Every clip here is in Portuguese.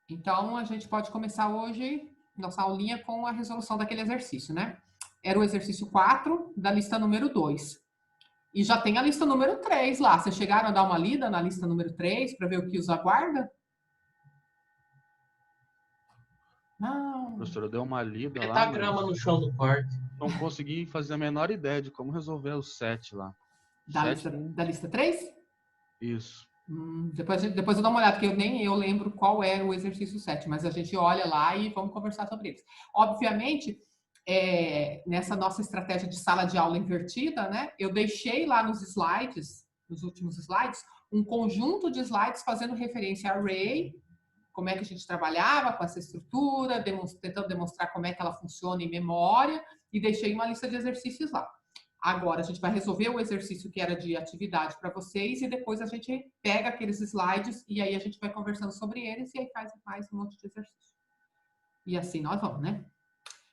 Então, a gente pode começar hoje nossa aulinha com a resolução daquele exercício, né? Era o exercício 4 da lista número 2. E já tem a lista número 3 lá. Vocês chegaram a dar uma lida na lista número 3 para ver o que os aguarda? Não. Professora, deu uma lida lá, Tá mas grama no chão do quarto. não consegui fazer a menor ideia de como resolver os 7 lá. Da lista 3? Isso. Depois eu dou uma olhada, porque nem eu lembro qual era o exercício 7, mas a gente olha lá e vamos conversar sobre eles. Obviamente, nessa nossa estratégia de sala de aula invertida, né, eu deixei lá nos slides, nos últimos slides, um conjunto de slides fazendo referência a array, como é que a gente trabalhava com essa estrutura, tentando demonstrar como é que ela funciona em memória, e deixei uma lista de exercícios lá. Agora a gente vai resolver o exercício que era de atividade para vocês e depois a gente pega aqueles slides e aí a gente vai conversando sobre eles e aí faz mais um monte de exercício. E assim nós vamos, né?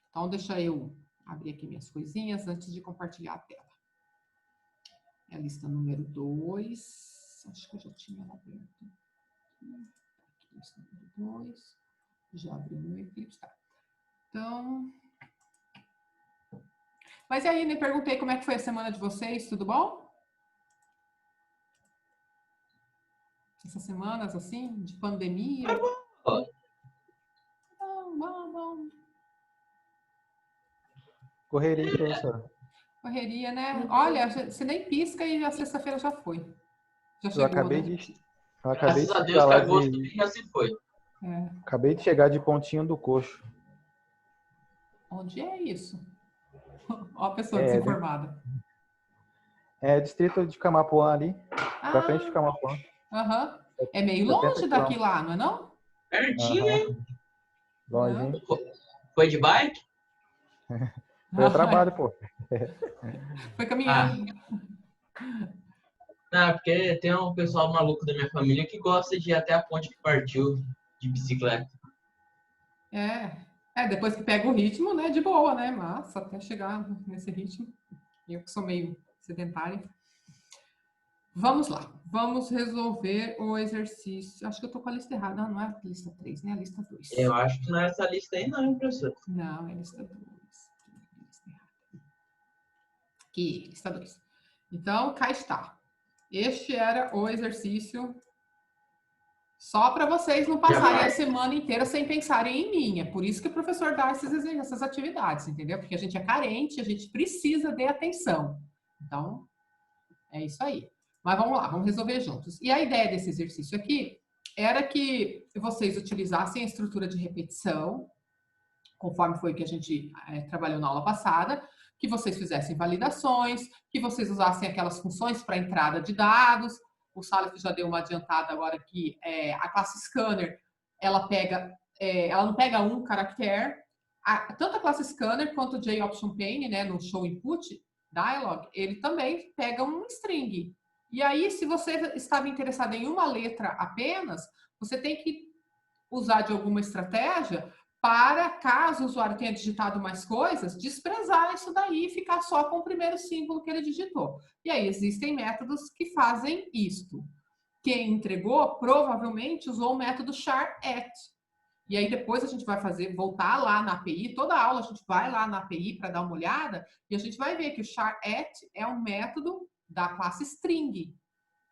Então deixa eu abrir aqui minhas coisinhas antes de compartilhar a tela. É a lista número 2. Acho que eu já tinha ela aberta aqui. Lista número 2. Já abri meu Eclipse. Tá. Então... Mas e aí, me perguntei como é que foi a semana de vocês, tudo bom? Essas semanas, assim, de pandemia? Bom. Correria, professora. Correria, né? Olha, você nem pisca e a sexta-feira já foi. Já Eu chegou, acabei né? de Graças a Deus chegar que lá agosto já se foi. Acabei de chegar de Pontinho do Coxo. Onde é isso? Ó a pessoa desinformada. É distrito de Camapuã ali, pra frente de Camapuã. Aham. É meio 70 longe daqui lá, não é não? Pertinho, hein? Longinho. Foi de bike? Foi a trabalho, pô. Foi caminhando. Porque tem um pessoal maluco da minha família que gosta de ir até a ponte que partiu de bicicleta. Depois que pega o ritmo, né, de boa, né? Mas até chegar nesse ritmo, eu que sou meio sedentária. Vamos lá, vamos resolver o exercício. Acho que eu tô com a lista errada. Não é a lista 3, né? A lista 2. Eu acho que não é essa lista aí, não, hein, professor? Não, é a lista 2. Aqui, lista 2. Então, cá está. Este era o exercício só para vocês não passarem a semana inteira sem pensarem em mim. É por isso que o professor dá essas atividades, entendeu? Porque a gente é carente, a gente precisa de atenção. Então, é isso aí. Mas vamos lá, vamos resolver juntos. E a ideia desse exercício aqui era que vocês utilizassem a estrutura de repetição, conforme foi que a gente trabalhou na aula passada, que vocês fizessem validações, que vocês usassem aquelas funções para entrada de dados. O Salif já deu uma adiantada agora que a classe scanner, ela não pega um caractere. Tanto a classe scanner quanto o JOptionPane, né, no show input dialog, ele também pega um string. E aí, se você estava interessado em uma letra apenas, você tem que usar de alguma estratégia para, caso o usuário tenha digitado mais coisas, desprezar isso daí e ficar só com o primeiro símbolo que ele digitou. E aí existem métodos que fazem isto. Quem entregou provavelmente usou o método char@. E aí depois a gente vai voltar lá na API, toda aula a gente vai lá na API para dar uma olhada e a gente vai ver que o char@ é um método da classe string.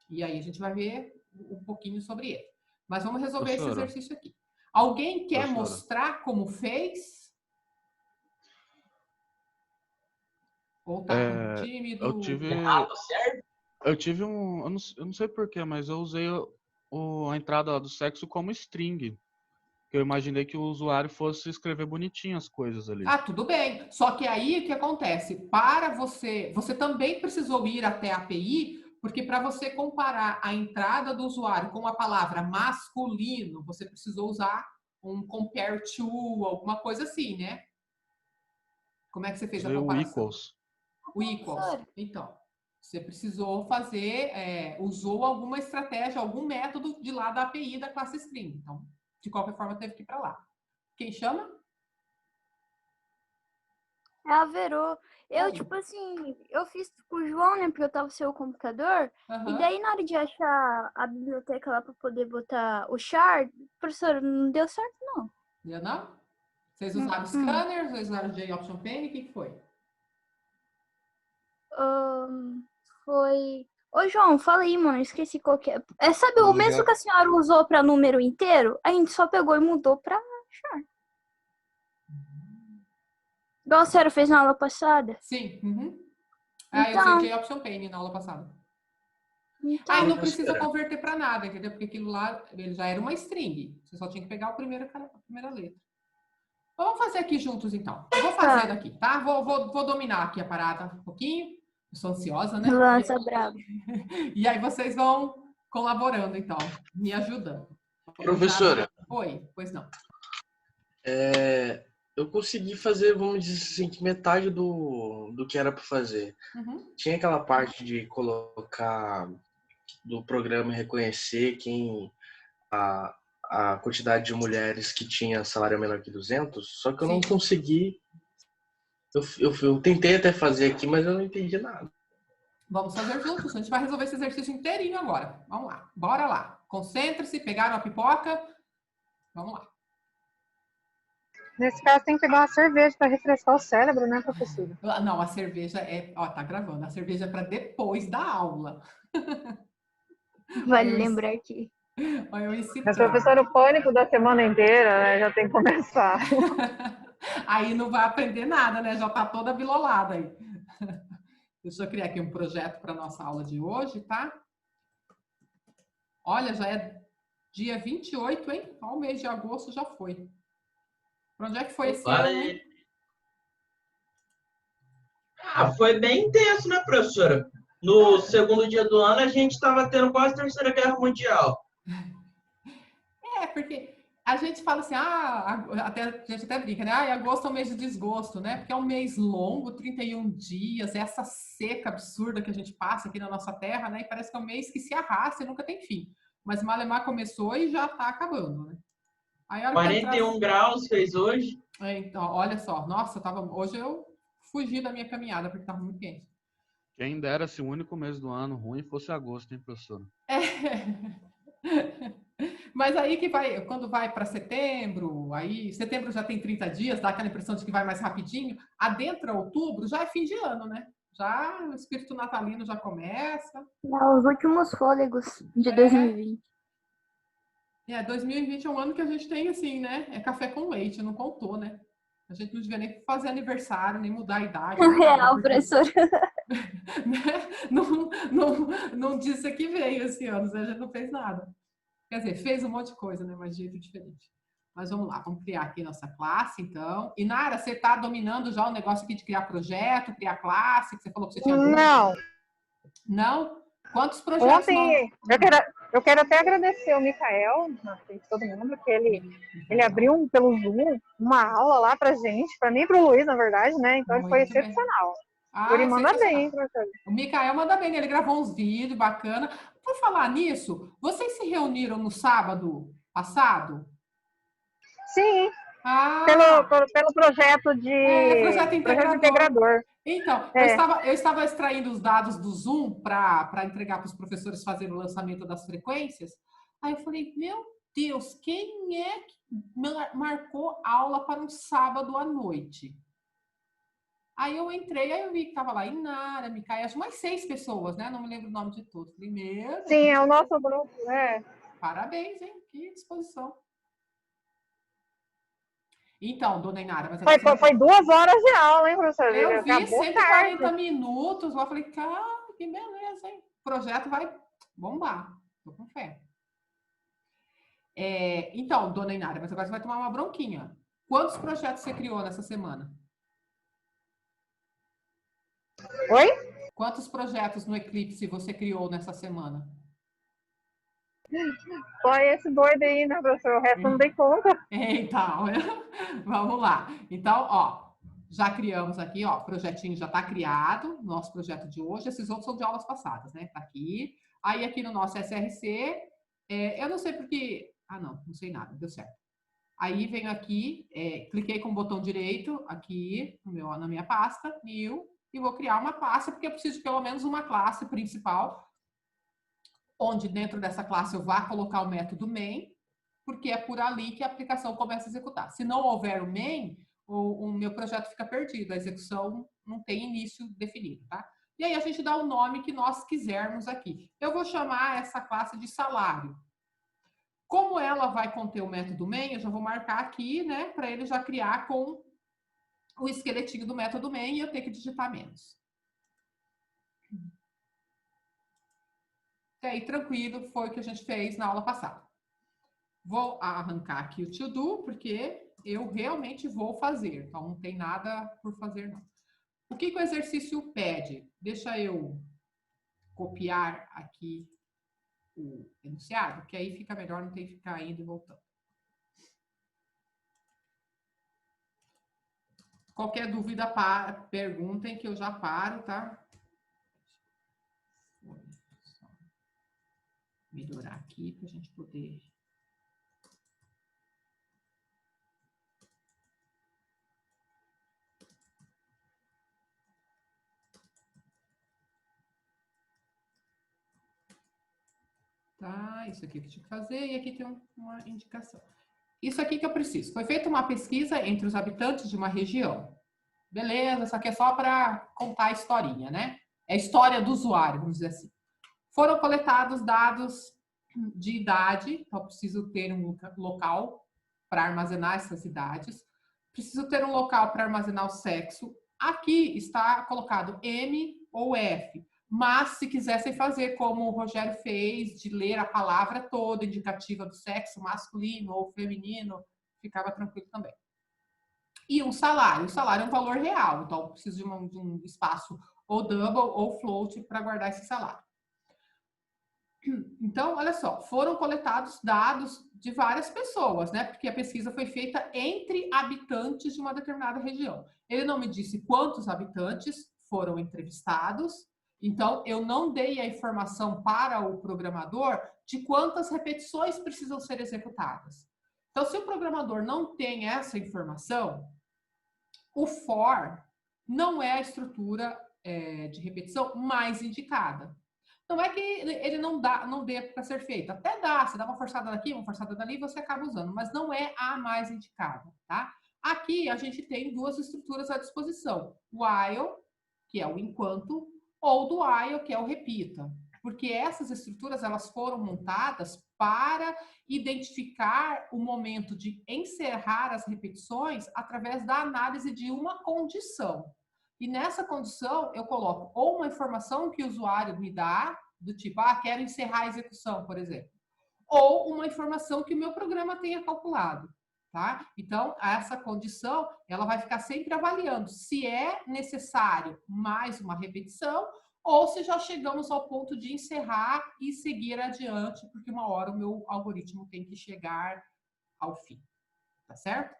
E aí a gente vai ver um pouquinho sobre ele. Mas vamos resolver esse exercício aqui. Alguém quer mostrar como fez? Ou tá tímido? Eu tive um... Eu não sei porquê, mas eu usei a entrada do sexo como string. Eu imaginei que o usuário fosse escrever bonitinho as coisas ali. Tudo bem. Só que aí o que acontece? Para você também precisou ir até a API, porque para você comparar a entrada do usuário com a palavra masculino, você precisou usar um compare to, alguma coisa assim, né? Como é que você fez a comparação? O equals. Então, você precisou usou alguma estratégia, algum método de lá da API da classe string. Então, de qualquer forma, teve que ir para lá. Quem chama? É a Verô. Eu fiz com o João, né? Porque eu tava sem o computador. E daí, na hora de achar a biblioteca lá pra poder botar o char, professora, não deu certo, não. Deu não? Vocês usaram scanner? Vocês usaram J-Option Pen? O que foi? Foi... Ô, João, fala aí, mano, eu esqueci qual que é. Sabe o mesmo que a senhora usou pra número inteiro? A gente só pegou e mudou pra char. Igual a senhora fez na aula passada. Sim. Eu Então, usei J-Option Pen na aula passada. então, Aí não precisa converter para nada, entendeu? Porque aquilo lá ele já era uma string. Você só tinha que pegar a primeira letra. Vamos fazer aqui juntos, então. Eu vou fazer aqui, tá? Vou dominar aqui a parada um pouquinho. Eu sou ansiosa, né? lança brava. E aí vocês vão colaborando, então, me ajudando. Professora. Oi, pois não. Eu consegui fazer, vamos dizer assim, que metade do que era para fazer. Tinha aquela parte de colocar do programa reconhecer a quantidade de mulheres que tinha salário menor que 200, só que eu não consegui. Eu tentei até fazer aqui, mas eu não entendi nada. Vamos fazer juntos. A gente vai resolver esse exercício inteirinho agora. Vamos lá. Bora lá. Concentre-se, pegaram a pipoca. Vamos lá. Nesse caso, tem que pegar uma cerveja para refrescar o cérebro, né, professora? Não, a cerveja é... Ó, tá gravando. A cerveja é para depois da aula. Vale lembrar que... Mas, professora, o pânico da semana inteira, né, já tem que começar. Aí não vai aprender nada, né? Já tá toda bilolada aí. Deixa eu criar aqui um projeto para nossa aula de hoje, tá? Olha, já é dia 28, hein? Ó, o mês de agosto já foi. Pra onde é que foi esse ano, hein? Foi bem intenso, né, professora? No segundo dia do ano, a gente estava tendo quase a Terceira Guerra Mundial. Porque a gente fala assim, a gente até brinca, né? Agosto é um mês de desgosto, né? Porque é um mês longo, 31 dias, é essa seca absurda que a gente passa aqui na nossa terra, né? E parece que é um mês que se arrasta e nunca tem fim. Mas Malemar começou e já tá acabando, né? Aí, 41 graus fez hoje. Então, olha só, nossa, hoje eu fugi da minha caminhada porque tava muito quente. Quem dera se o único mês do ano ruim fosse agosto, hein, professora? Mas aí que vai, quando vai para setembro, aí setembro já tem 30 dias, dá aquela impressão de que vai mais rapidinho. Adentra outubro, já é fim de ano, né? Já o espírito natalino já começa. Os últimos fôlegos de 2020. 2020 é um ano que a gente tem assim, né? É café com leite, não contou, né? A gente não devia nem fazer aniversário, nem mudar a idade. Real, professora. Não disse que veio esse ano, a gente não fez nada. Quer dizer, fez um monte de coisa, né? Mas de jeito diferente. Mas vamos lá, vamos criar aqui nossa classe, então. E Nara, você está dominando já o negócio aqui de criar projeto, criar classe, que você falou que você tinha dúvida? Não. Não? Quantos projetos? Ontem, eu quero até agradecer ao Mikael, todo mundo, que ele abriu pelo Zoom uma aula lá pra gente, pra mim e pro Luiz, na verdade, né? Então ele foi excepcional. Ele manda bem, hein, professor? O Mikael manda bem, ele gravou uns vídeos bacana. Por falar nisso, vocês se reuniram no sábado passado? Sim. Pelo projeto projeto integrador. Então, eu estava extraindo os dados do Zoom para entregar para os professores fazerem o lançamento das frequências. Aí eu falei, meu Deus, quem é que marcou aula para um sábado à noite? Aí eu entrei, aí eu vi que estava lá Inara, Micael, acho mais 6 pessoas, né? Não me lembro o nome de todos. Primeiro. Sim, é o nosso grupo, Parabéns, hein? Que disposição. Então, dona Inara... Mas foi 2 horas de aula, hein, professor? Eu vi 140 minutos lá, falei, cara, que beleza, hein? O projeto vai bombar. Tô com fé. Então, dona Inara, mas agora você vai tomar uma bronquinha. Quantos projetos você criou nessa semana? Oi? Quantos projetos no Eclipse você criou nessa semana? Só esse doido aí, né, professor? O resto não dei conta. Então, vamos lá. Então, ó, já criamos aqui, ó, o projetinho já está criado, nosso projeto de hoje. Esses outros são de aulas passadas, né? Tá aqui. Aí, aqui no nosso SRC, eu não sei porque... não sei nada, deu certo. Aí, venho aqui, cliquei com o botão direito, aqui, na minha pasta, New, e vou criar uma classe, porque eu preciso de pelo menos uma classe principal, onde dentro dessa classe eu vá colocar o método main, porque é por ali que a aplicação começa a executar. Se não houver o main, o meu projeto fica perdido, a execução não tem início definido, tá? E aí a gente dá o nome que nós quisermos aqui. Eu vou chamar essa classe de salário. Como ela vai conter o método main, eu já vou marcar aqui, né, para ele já criar com o esqueletinho do método main e eu tenho que digitar menos. E aí, tranquilo, foi o que a gente fez na aula passada. Vou arrancar aqui o to do, porque eu realmente vou fazer, então não tem nada por fazer, não. O que o exercício pede? Deixa eu copiar aqui o enunciado, que aí fica melhor, não tem que ficar indo e voltando. Qualquer dúvida, perguntem que eu já paro, tá? Vou só melhorar aqui para a gente poder... Tá, isso aqui que eu tinha que fazer e aqui tem uma indicação. Isso aqui que eu preciso. Foi feita uma pesquisa entre os habitantes de uma região. Beleza, isso aqui é só para contar a historinha, né? É a história do usuário, vamos dizer assim. Foram coletados dados de idade, então preciso ter um local para armazenar essas idades. Preciso ter um local para armazenar o sexo. Aqui está colocado M ou F. Mas, se quisessem fazer como o Rogério fez, de ler a palavra toda, indicativa do sexo masculino ou feminino, ficava tranquilo também. E um salário. O salário é um valor real, então eu preciso de um espaço ou double ou float para guardar esse salário. Então, olha só, foram coletados dados de várias pessoas, né? Porque a pesquisa foi feita entre habitantes de uma determinada região. Ele não me disse quantos habitantes foram entrevistados, então eu não dei a informação para o programador de quantas repetições precisam ser executadas. Então, se o programador não tem essa informação, o for não é a estrutura de repetição mais indicada. Não é que ele não dê para ser feito. Até dá, você dá uma forçada daqui, uma forçada dali, você acaba usando, mas não é a mais indicada, tá? Aqui a gente tem duas estruturas à disposição. O while, que é o enquanto, ou do while, que é o repita. Porque essas estruturas, elas foram montadas para identificar o momento de encerrar as repetições através da análise de uma condição. E nessa condição, eu coloco ou uma informação que o usuário me dá, do tipo, quero encerrar a execução, por exemplo. Ou uma informação que o meu programa tenha calculado, tá? Então, essa condição, ela vai ficar sempre avaliando se é necessário mais uma repetição ou se já chegamos ao ponto de encerrar e seguir adiante, porque uma hora o meu algoritmo tem que chegar ao fim, tá certo?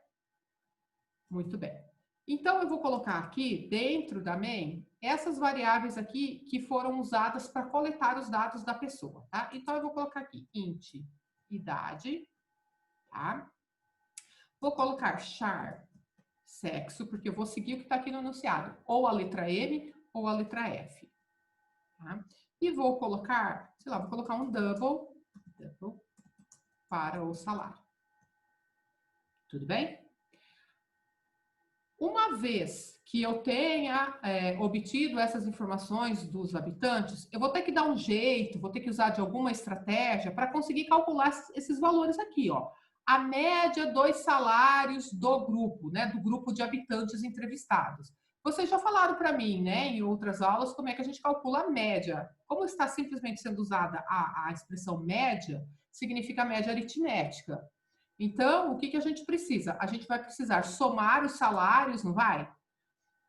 Muito bem. Então, eu vou colocar aqui, dentro da main, essas variáveis aqui que foram usadas para coletar os dados da pessoa, tá? Então, eu vou colocar aqui int idade, tá? Vou colocar char sexo, porque eu vou seguir o que está aqui no enunciado, ou a letra M ou a letra F, tá? E vou colocar, sei lá, vou colocar um double para o salário. Tudo bem? Uma vez que eu tenha obtido essas informações dos habitantes, eu vou ter que dar um jeito, vou ter que usar de alguma estratégia para conseguir calcular esses valores aqui, ó. A média dos salários do grupo, né? Do grupo de habitantes entrevistados. Vocês já falaram para mim, né, em outras aulas, como é que a gente calcula a média. Como está simplesmente sendo usada a expressão média, significa média aritmética. Então, o que a gente precisa? A gente vai precisar somar os salários, não vai?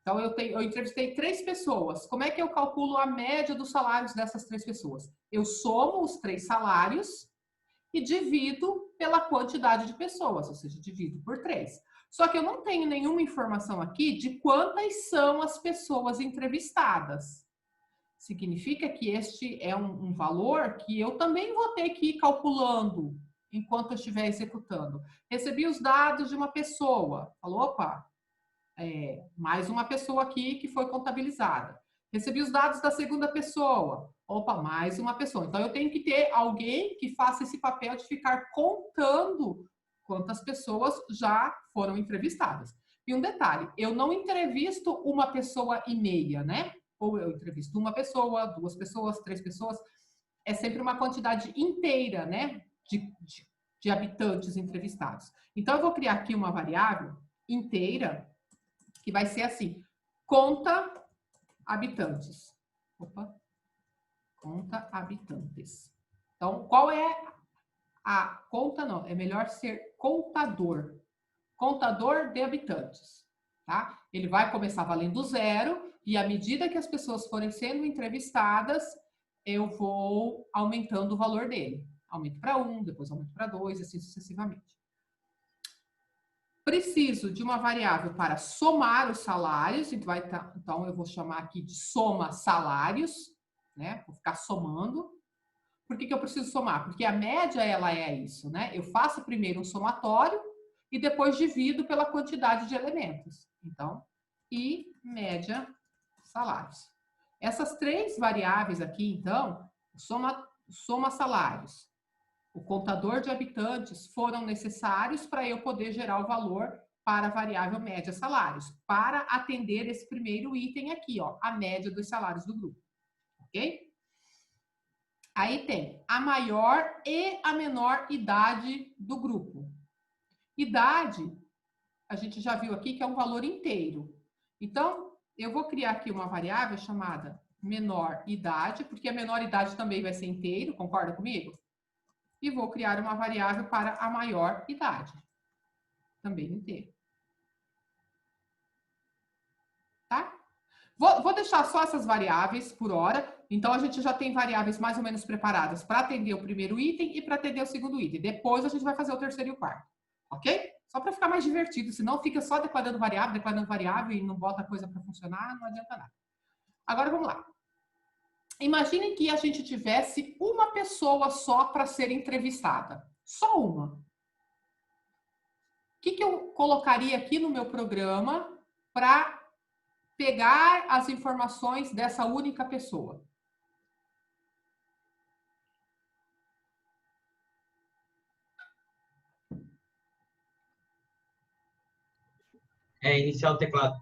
Então, eu entrevistei 3 pessoas. Como é que eu calculo a média dos salários dessas 3 pessoas? Eu somo os 3 salários e divido pela quantidade de pessoas, ou seja, divido por 3. Só que eu não tenho nenhuma informação aqui de quantas são as pessoas entrevistadas. Significa que este é um valor que eu também vou ter que ir calculando enquanto eu estiver executando. Recebi os dados de uma pessoa. Falou, opa, mais uma pessoa aqui que foi contabilizada. Recebi os dados da segunda pessoa. Opa, mais uma pessoa. Então, eu tenho que ter alguém que faça esse papel de ficar contando quantas pessoas já foram entrevistadas. E um detalhe, eu não entrevisto uma pessoa e meia, né? Ou eu entrevisto uma pessoa, 2 pessoas, 3 pessoas. É sempre uma quantidade inteira, né? De habitantes entrevistados. Então, eu vou criar aqui uma variável inteira que vai ser assim, conta habitantes. Opa. Conta habitantes. Então, qual é a conta? Não, é melhor ser contador. Contador de habitantes, tá? Ele vai começar valendo 0 e à medida que as pessoas forem sendo entrevistadas, eu vou aumentando o valor dele. Aumento para 1, depois aumento para 2, assim sucessivamente. Preciso de uma variável para somar os salários, então eu vou chamar aqui de soma salários, né? Vou ficar somando. Por que eu preciso somar? Porque a média, ela é isso, né? Eu faço primeiro um somatório e depois divido pela quantidade de elementos. Então, e média salários. Essas 3 variáveis aqui, então, soma salários, o contador de habitantes foram necessários para eu poder gerar o valor para a variável média salários, para atender esse primeiro item aqui, ó, a média dos salários do grupo. Ok? Aí tem a maior e a menor idade do grupo. Idade, a gente já viu aqui que é um valor inteiro. Então, eu vou criar aqui uma variável chamada menor idade, porque a menor idade também vai ser inteiro, concorda comigo? E vou criar uma variável para a maior idade, também inteiro. Tá? Vou deixar só essas variáveis por hora. Então, a gente já tem variáveis mais ou menos preparadas para atender o primeiro item e para atender o segundo item. Depois, a gente vai fazer o terceiro e o quarto. Ok? Só para ficar mais divertido. Senão, fica só declarando variável e não bota a coisa para funcionar, não adianta nada. Agora, vamos lá. Imaginem que a gente tivesse uma pessoa só para ser entrevistada. Só uma. O que eu colocaria aqui no meu programa para pegar as informações dessa única pessoa? Iniciar o teclado.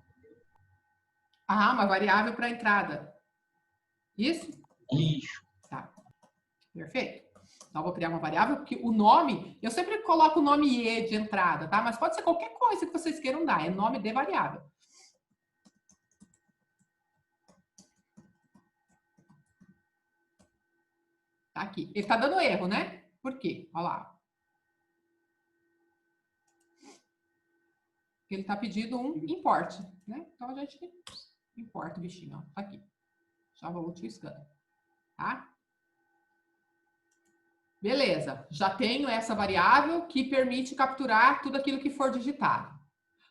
Ah, uma variável para entrada. Isso? Isso. Tá. Perfeito. Então, vou criar uma variável, porque o nome, eu sempre coloco o nome IE de entrada, tá? Mas pode ser qualquer coisa que vocês queiram dar, é nome de variável. Tá aqui. Ele tá dando erro, né? Por quê? Olha lá. Ele tá pedindo um import, né? Então, a gente importa o bichinho, ó. Tá aqui. Java Util Scanner. Tá? Beleza. Já tenho essa variável que permite capturar tudo aquilo que for digitado.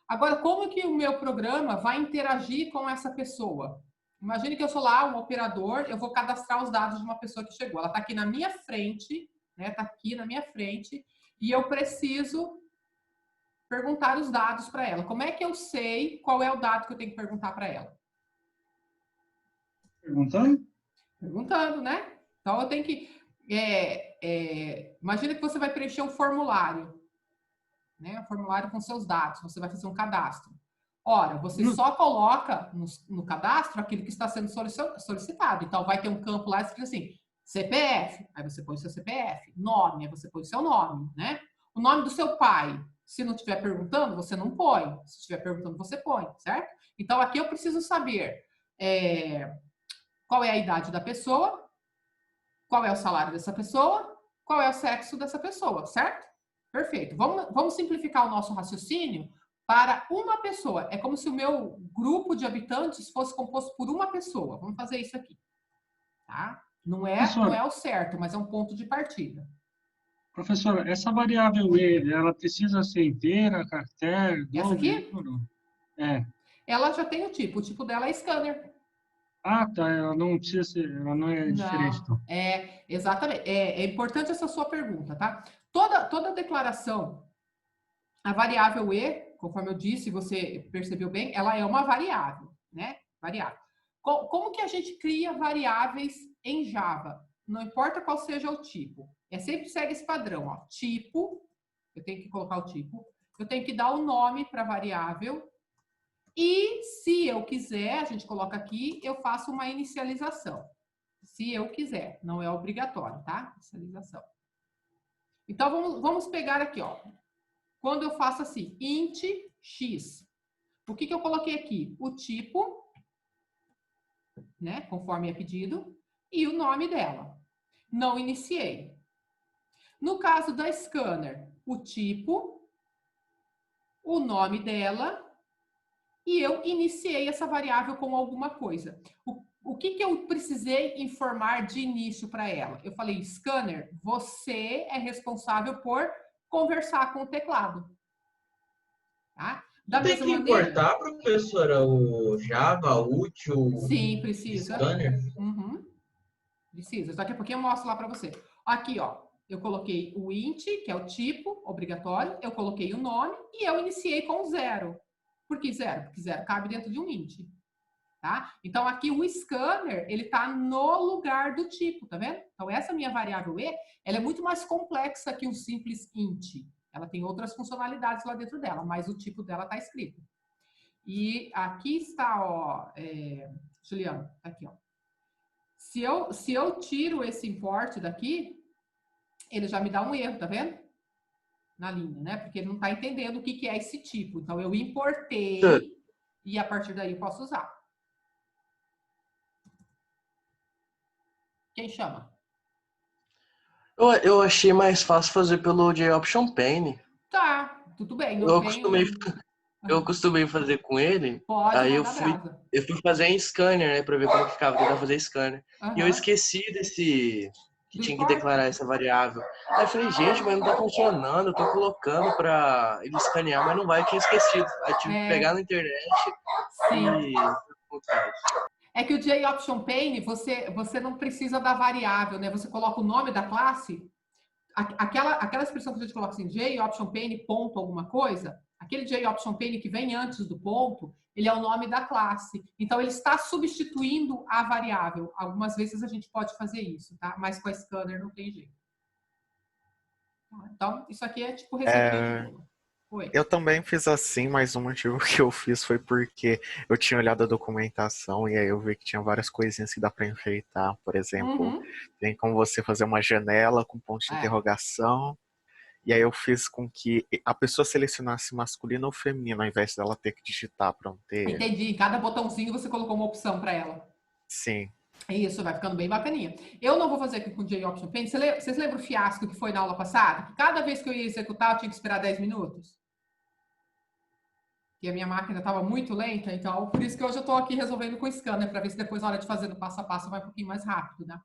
Agora, como que o meu programa vai interagir com essa pessoa? Imagine que eu sou lá um operador, eu vou cadastrar os dados de uma pessoa que chegou. Ela está aqui na minha frente, né? Está aqui na minha frente, e eu preciso perguntar os dados para ela. Como é que eu sei qual é o dado que eu tenho que perguntar para ela? Perguntando? Perguntando, né? Então, eu tenho que... imagina que você vai preencher um formulário, né? Um formulário com seus dados, você vai fazer um cadastro. Ora, você só coloca no cadastro aquilo que está sendo solicitado. Então, vai ter um campo lá escrito assim, CPF, aí você põe o seu CPF. Nome, aí você põe o seu nome, né? O nome do seu pai, se não estiver perguntando, você não põe. Se estiver perguntando, você põe, certo? Então, aqui eu preciso saber qual é a idade da pessoa, qual é o salário dessa pessoa, qual é o sexo dessa pessoa, certo? Perfeito. Vamos simplificar o nosso raciocínio para uma pessoa. É como se o meu grupo de habitantes fosse composto por uma pessoa. Vamos fazer isso aqui. Tá? Não é o certo, mas é um ponto de partida. Professora, essa variável E, ela precisa ser inteira, caractere, essa aqui? É. Ela já tem o tipo dela é scanner. Ah, tá. Ela não precisa ser, ela não é diferente. Então. Exatamente. É importante essa sua pergunta, tá? Toda declaração, a variável E, conforme eu disse, você percebeu bem, ela é uma variável, né? Variável. Como que a gente cria variáveis em Java? Não importa qual seja o tipo. Sempre segue esse padrão, ó. Tipo, eu tenho que colocar o tipo. Eu tenho que dar o nome para a variável. E se eu quiser, a gente coloca aqui, eu faço uma inicialização. Se eu quiser, não é obrigatório, tá? Inicialização. Então, vamos pegar aqui, ó. Quando eu faço assim, int x. O que eu coloquei aqui? O tipo, né? Conforme é pedido, e o nome dela. Não iniciei. No caso da scanner, o tipo, o nome dela, e eu iniciei essa variável com alguma coisa. O que eu precisei informar de início para ela? Eu falei, scanner, você é responsável por conversar com o teclado. Tá? Da Tem mesma que maneira... importar, professora, o Java, útil, Sim, precisa. scanner? Uhum. Precisa. Daqui a pouquinho eu mostro lá para você. Aqui, ó. Eu coloquei o int, que é o tipo, obrigatório. Eu coloquei o nome e eu iniciei com 0. Por que 0? Porque 0 cabe dentro de um int. Tá? Então, aqui o scanner, ele está no lugar do tipo, tá vendo? Então, essa minha variável e, ela é muito mais complexa que um simples int. Ela tem outras funcionalidades lá dentro dela, mas o tipo dela está escrito. E aqui está, ó, Juliano, tá aqui, ó. Se eu tiro esse import daqui, ele já me dá um erro, tá vendo? Na linha, né? Porque ele não está entendendo o que é esse tipo. Então, eu importei e a partir daí eu posso usar. Quem chama? Eu achei mais fácil fazer pelo JOption Pane. Tá, tudo bem. Eu costumei fazer com ele. Pode, aí eu brasa. fui fazer em scanner, né? Pra ver como ficava, tentar fazer scanner. E eu esqueci que tinha que declarar essa variável. Aí eu falei, gente, mas não tá funcionando, eu tô colocando pra ele escanear, mas não vai, eu tinha esquecido. Aí tive que pegar na internet. Sim. É que o JOption Pane, você não precisa da variável, né? Você coloca o nome da classe, aquela expressão que a gente coloca assim, JOption Pane ponto alguma coisa, aquele JOption Pane que vem antes do ponto, ele é o nome da classe. Então, ele está substituindo a variável. Algumas vezes a gente pode fazer isso, tá? Mas com a scanner não tem jeito. Então, isso aqui é tipo receitinha de bolo. Oi. Eu também fiz assim, mas o motivo que eu fiz foi porque eu tinha olhado a documentação e aí eu vi que tinha várias coisinhas que dá para enfeitar. Por exemplo, tem como você fazer uma janela com ponto de interrogação. E aí eu fiz com que a pessoa selecionasse masculino ou feminino, ao invés dela ter que digitar para não ter... Entendi. Cada botãozinho você colocou uma opção para ela. Sim. Isso, vai ficando bem bacaninha. Eu não vou fazer aqui com o JOption Pane. Vocês lembram o fiasco que foi na aula passada? Que cada vez que eu ia executar, eu tinha que esperar 10 minutos? E a minha máquina estava muito lenta, então por isso que hoje eu estou aqui resolvendo com o scanner, para ver se depois, na hora de fazer no passo a passo, vai um pouquinho mais rápido, né?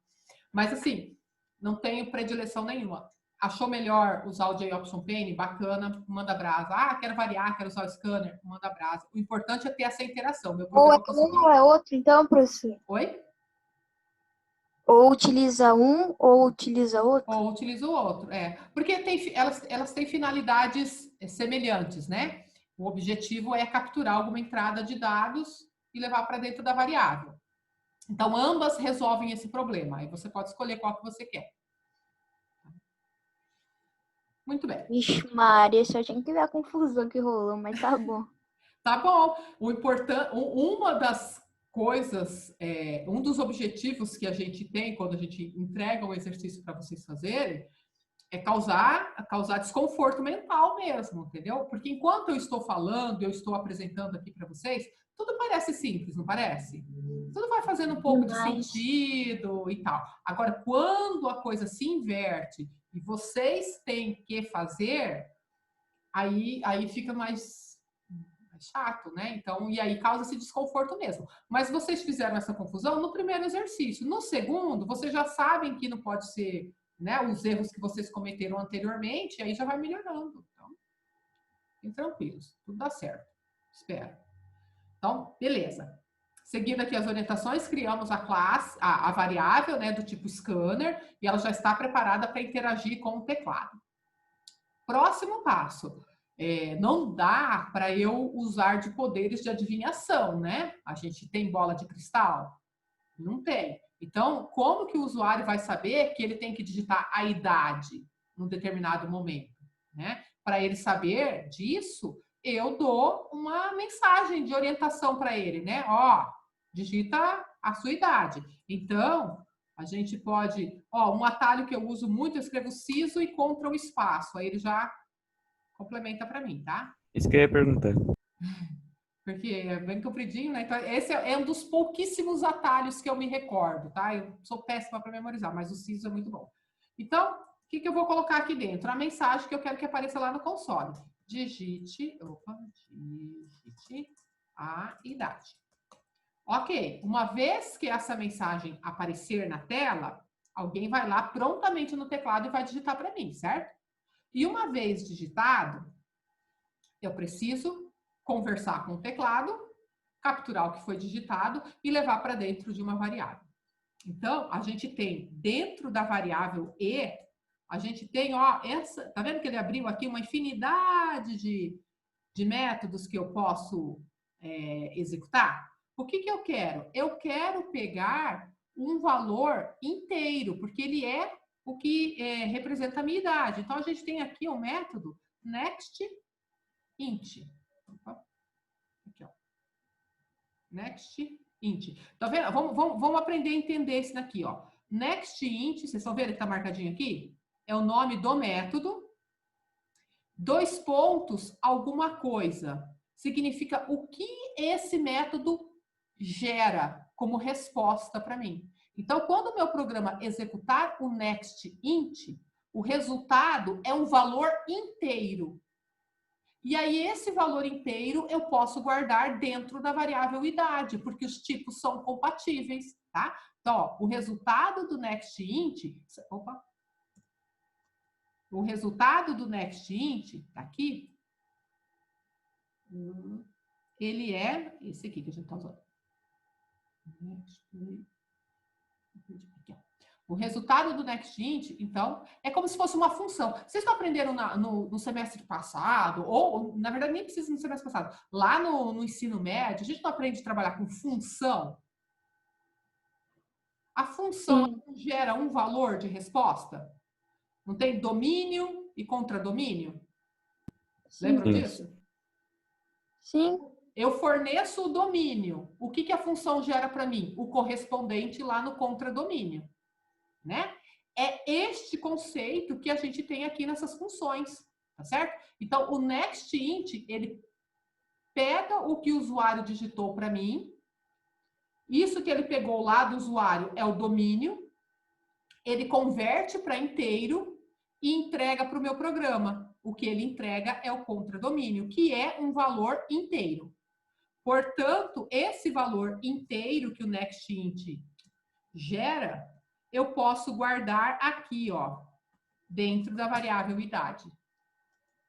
Mas assim, não tenho predileção nenhuma. Achou melhor usar o JOption Pane? Bacana, manda brasa. Ah, quero variar, quero usar o scanner, manda brasa. O importante é ter essa interação. Ou é um ou é outro, então, professor? Oi? Ou utiliza um ou utiliza outro? Ou utiliza o outro, Porque elas têm finalidades semelhantes, né? O objetivo é capturar alguma entrada de dados e levar para dentro da variável. Então, ambas resolvem esse problema. Aí você pode escolher qual que você quer. Muito bem. Vixe, Maria, só tinha que ver a confusão que rolou, mas tá bom. Tá bom. Uma das coisas, um dos objetivos que a gente tem quando a gente entrega um exercício para vocês fazerem é causar desconforto mental mesmo, entendeu? Porque enquanto eu estou falando, eu estou apresentando aqui para vocês, tudo parece simples, não parece? Tudo vai fazendo um pouco de sentido e tal. Agora, quando a coisa se inverte e vocês têm que fazer, aí fica mais chato, né? Então, e aí causa esse desconforto mesmo. Mas vocês fizeram essa confusão no primeiro exercício. No segundo, vocês já sabem que não pode ser, né, os erros que vocês cometeram anteriormente, aí já vai melhorando. Então, fiquem tranquilos, tudo dá certo. Espero. Então, beleza. Seguindo aqui as orientações, criamos a classe, a variável, né, do tipo scanner, e ela já está preparada para interagir com o teclado. Próximo passo. Não dá para eu usar de poderes de adivinhação, né? A gente tem bola de cristal? Não tem. Então, como que o usuário vai saber que ele tem que digitar a idade num determinado momento, né? Para ele saber disso, eu dou uma mensagem de orientação para ele, né? Ó, digita a sua idade. Então, a gente pode... um atalho que eu uso muito, eu escrevo siso e contra o espaço. Aí ele já complementa para mim, tá? Isso que eu ia perguntar. Porque é bem compridinho, né? Então, esse é um dos pouquíssimos atalhos que eu me recordo, tá? Eu sou péssima para memorizar, mas o siso é muito bom. Então, o que eu vou colocar aqui dentro? A mensagem que eu quero que apareça lá no console. Digite a idade. Ok, uma vez que essa mensagem aparecer na tela, alguém vai lá prontamente no teclado e vai digitar para mim, certo? E uma vez digitado, eu preciso conversar com o teclado, capturar o que foi digitado e levar para dentro de uma variável. Então, a gente tem dentro da variável e, a gente tem, tá vendo que ele abriu aqui uma infinidade de métodos que eu posso executar? O que eu quero? Eu quero pegar um valor inteiro, porque ele é o que representa a minha idade. Então, a gente tem aqui o método nextInt. Aqui, ó. nextInt. Tá vendo? Vamos aprender a entender isso daqui, ó. nextInt, vocês estão vendo que tá marcadinho aqui? É o nome do método. 2 pontos, alguma coisa. Significa o que esse método gera como resposta para mim. Então, quando o meu programa executar o nextInt, o resultado é um valor inteiro. E aí, esse valor inteiro eu posso guardar dentro da variável idade, porque os tipos são compatíveis, tá? Então, ó, o resultado do nextInt... Opa! O resultado do nextInt, tá aqui, ele é esse aqui que a gente está usando. O resultado do nextInt, então, é como se fosse uma função. Vocês não aprenderam no semestre passado, ou, na verdade, nem precisa no semestre passado. Lá no ensino médio, a gente não aprende a trabalhar com função? A função gera um valor de resposta? Não tem domínio e contradomínio? Lembram disso? Sim. Eu forneço o domínio. O que a função gera para mim? O correspondente lá no contradomínio, né? É este conceito que a gente tem aqui nessas funções, tá certo? Então, o nextInt, ele pega o que o usuário digitou para mim. Isso que ele pegou lá do usuário é o domínio. Ele converte para inteiro e entrega para o meu programa. O que ele entrega é o contradomínio, que é um valor inteiro. Portanto, esse valor inteiro que o nextInt gera, eu posso guardar aqui, ó, dentro da variável idade.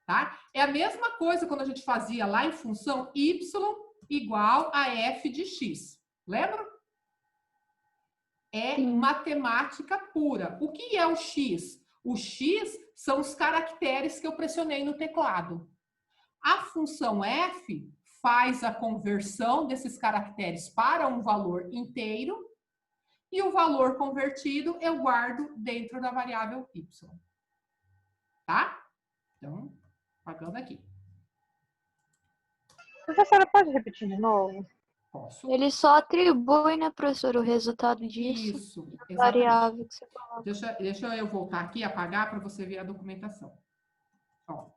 Tá? É a mesma coisa quando a gente fazia lá em função y igual a f de x. Lembra? É matemática pura. O que é o x? O x são os caracteres que eu pressionei no teclado. A função f faz a conversão desses caracteres para um valor inteiro e o valor convertido eu guardo dentro da variável y. Tá? Então, pagando aqui. Professora, pode repetir de novo? Posso. Ele só atribui, né, professor, o resultado disso. Isso, exatamente. Variável que você falou. Deixa eu voltar aqui e apagar para você ver a documentação. Ó.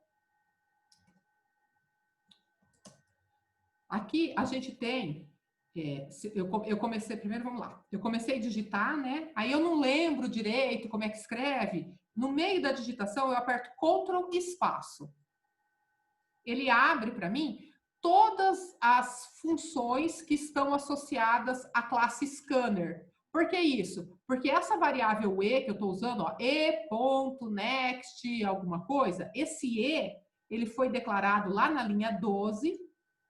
Aqui a gente tem... eu comecei... Primeiro, vamos lá. Eu comecei a digitar, né? Aí eu não lembro direito como é que escreve. No meio da digitação, eu aperto Ctrl espaço. Ele abre para mim todas as funções que estão associadas à classe scanner. Por que isso? Porque essa variável e que eu estou usando, ó, e.next alguma coisa, esse e, ele foi declarado lá na linha 12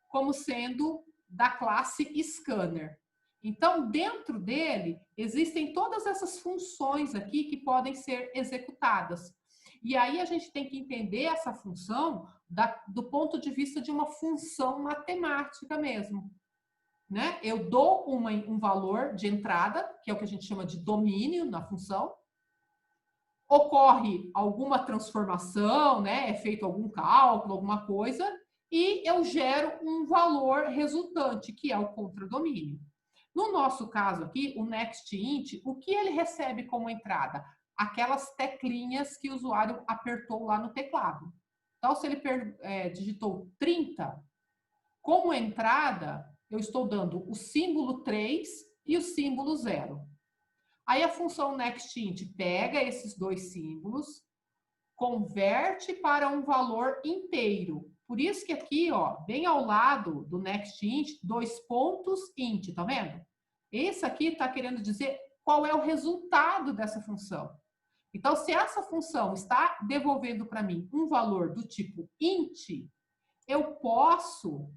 como sendo da classe scanner. Então, dentro dele, existem todas essas funções aqui que podem ser executadas. E aí a gente tem que entender essa função do ponto de vista de uma função matemática mesmo. Né? Eu dou um valor de entrada, que é o que a gente chama de domínio na função. Ocorre alguma transformação, né? É feito algum cálculo, alguma coisa, e eu gero um valor resultante, que é o contradomínio. No nosso caso aqui, o nextInt, o que ele recebe como entrada? Aquelas teclinhas que o usuário apertou lá no teclado. Então, se ele digitou 30, como entrada, eu estou dando o símbolo 3 e o símbolo 0. Aí a função nextInt pega esses dois símbolos, converte para um valor inteiro. Por isso que aqui, ó, bem ao lado do nextInt, 2 pontos int, tá vendo? Esse aqui está querendo dizer qual é o resultado dessa função. Então, se essa função está devolvendo para mim um valor do tipo int, eu posso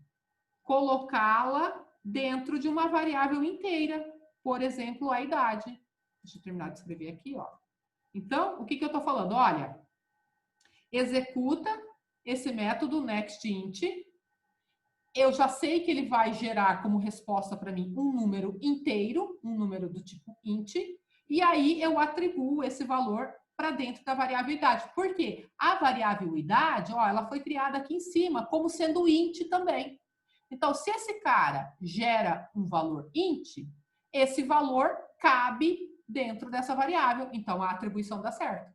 colocá-la dentro de uma variável inteira, por exemplo, a idade. Deixa eu terminar de escrever aqui, ó. Então, o que eu estou falando? Olha, executa esse método nextInt. Eu já sei que ele vai gerar como resposta para mim um número inteiro, um número do tipo int, e aí eu atribuo esse valor para dentro da variável idade. Por quê? A variável idade, ó, ela foi criada aqui em cima como sendo int também. Então, se esse cara gera um valor int, esse valor cabe dentro dessa variável. Então, a atribuição dá certo.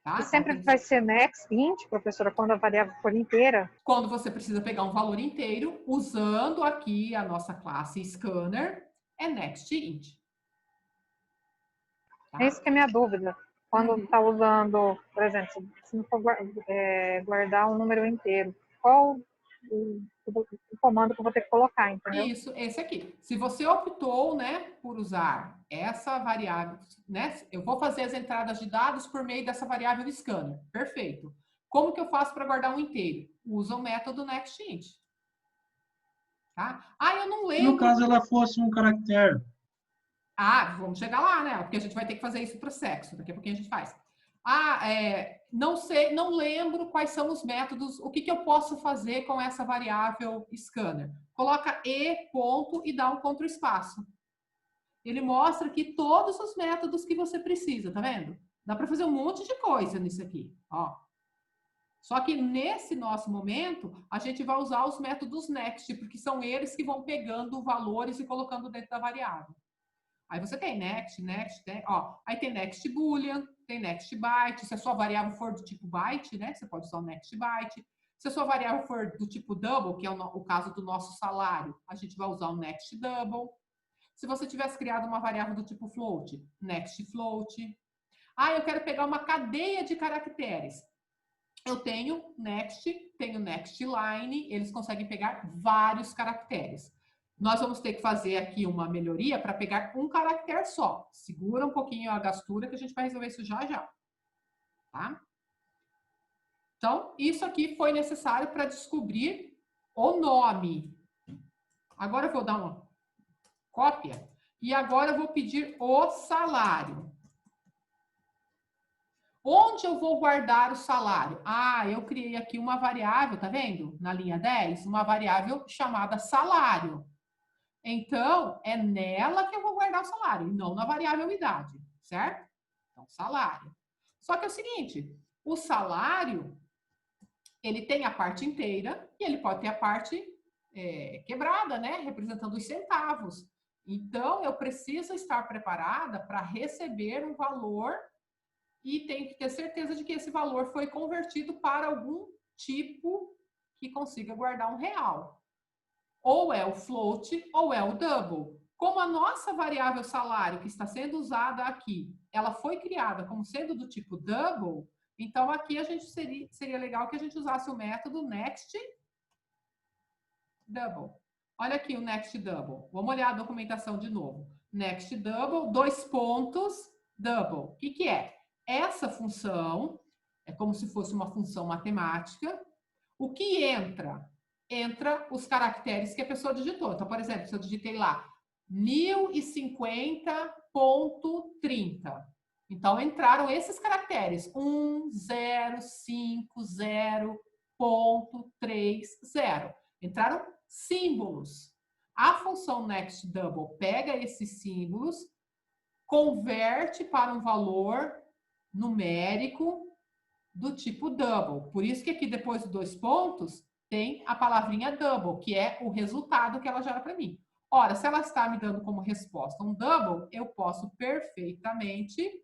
Tá? E sempre vai ser nextInt, professora, quando a variável for inteira? Quando você precisa pegar um valor inteiro, usando aqui a nossa classe scanner, é nextInt. Tá? É isso que é a minha dúvida. Quando está usando, por exemplo, se não for guardar um número inteiro, qual o comando que eu vou ter que colocar, entendeu? Isso, esse aqui. Se você optou, né, por usar essa variável, né, eu vou fazer as entradas de dados por meio dessa variável scanner. Perfeito. Como que eu faço para guardar um inteiro? Usa o método nextInt. Tá? Ah, eu não lembro. No caso, ela fosse um caractere. Ah, vamos chegar lá, né? Porque a gente vai ter que fazer isso para o sexo. Daqui a pouquinho a gente faz. Ah, não sei, não lembro quais são os métodos. O que eu posso fazer com essa variável scanner? Coloca e ponto e dá um contraespaço. Ele mostra aqui todos os métodos que você precisa, tá vendo? Dá para fazer um monte de coisa nisso aqui, ó. Só que nesse nosso momento, a gente vai usar os métodos next, porque são eles que vão pegando valores e colocando dentro da variável. Aí você tem next, ó. Aí tem next boolean, tem next byte. Se a sua variável for do tipo byte, né? Você pode usar o next byte. Se a sua variável for do tipo double, que é o caso do nosso salário, a gente vai usar o next double. Se você tivesse criado uma variável do tipo float, next float. Ah, eu quero pegar uma cadeia de caracteres. Eu tenho next line, eles conseguem pegar vários caracteres. Nós vamos ter que fazer aqui uma melhoria para pegar um caractere só. Segura um pouquinho a gastura que a gente vai resolver isso já já. Tá? Então, isso aqui foi necessário para descobrir o nome. Agora eu vou dar uma cópia e agora eu vou pedir o salário. Onde eu vou guardar o salário? Ah, eu criei aqui uma variável, tá vendo? Na linha 10, uma variável chamada salário. Então, é nela que eu vou guardar o salário, e não na variável idade, certo? Então, salário. Só que é o seguinte, o salário, ele tem a parte inteira e ele pode ter a parte quebrada, né? Representando os centavos. Então, eu preciso estar preparada para receber um valor e tenho que ter certeza de que esse valor foi convertido para algum tipo que consiga guardar um real. Ou é o float ou é o double. Como a nossa variável salário que está sendo usada aqui, ela foi criada como sendo do tipo double, então aqui a gente seria legal que a gente usasse o método next double. Olha aqui o next double. Vamos olhar a documentação de novo. Next double, 2 pontos, double. O que é? Essa função é como se fosse uma função matemática. O que entra? Entra os caracteres que a pessoa digitou. Então, por exemplo, se eu digitei lá 1050.30. Então, entraram esses caracteres. 1, 0, 5, 0. 2.30. Entraram símbolos. A função next double pega esses símbolos, converte para um valor numérico do tipo double. Por isso que aqui depois dos 2 pontos tem a palavrinha double, que é o resultado que ela gera para mim. Ora, se ela está me dando como resposta um double, eu posso perfeitamente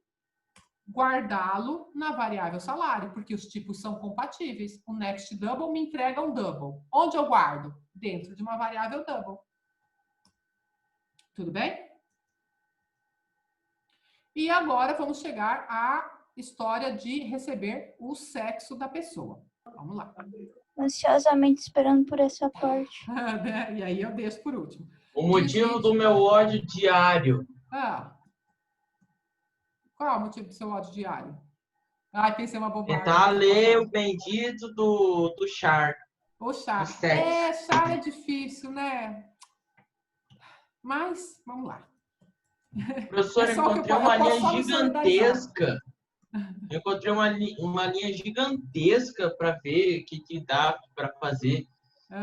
guardá-lo na variável salário, porque os tipos são compatíveis. O next double me entrega um double. Onde eu guardo? Dentro de uma variável double. Tudo bem? E agora vamos chegar à história de receber o sexo da pessoa. Vamos lá. Ansiosamente esperando por essa parte. E aí eu deixo por último. O motivo do meu ódio diário. Qual é o motivo do seu ódio diário? Ai, pensei uma bobagem. Tentar ler o bendito do char. O char. Char é difícil, né? Mas, vamos lá. Professor, eu encontrei uma linha gigantesca. Eu encontrei uma linha gigantesca para ver o que dá para fazer.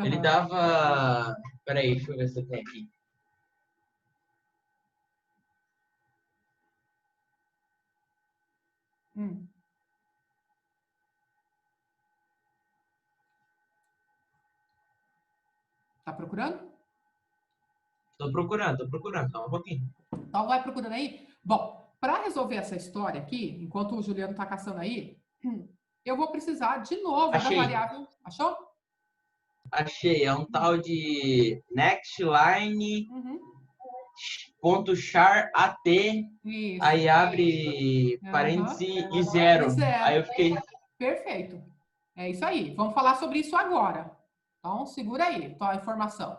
Ele dava... Peraí, deixa eu ver se tem aqui. Tá procurando? Tô procurando. Calma um pouquinho. Então, vai procurando aí. Bom, para resolver essa história aqui, enquanto o Juliano tá caçando aí, eu vou precisar de novo da variável. Achou? Achei. É um tal de nextline ponto char at. Isso. Aí abre parênteses e zero. Aí eu fiquei... Perfeito. É isso aí. Vamos falar sobre isso agora. Então, segura aí a informação.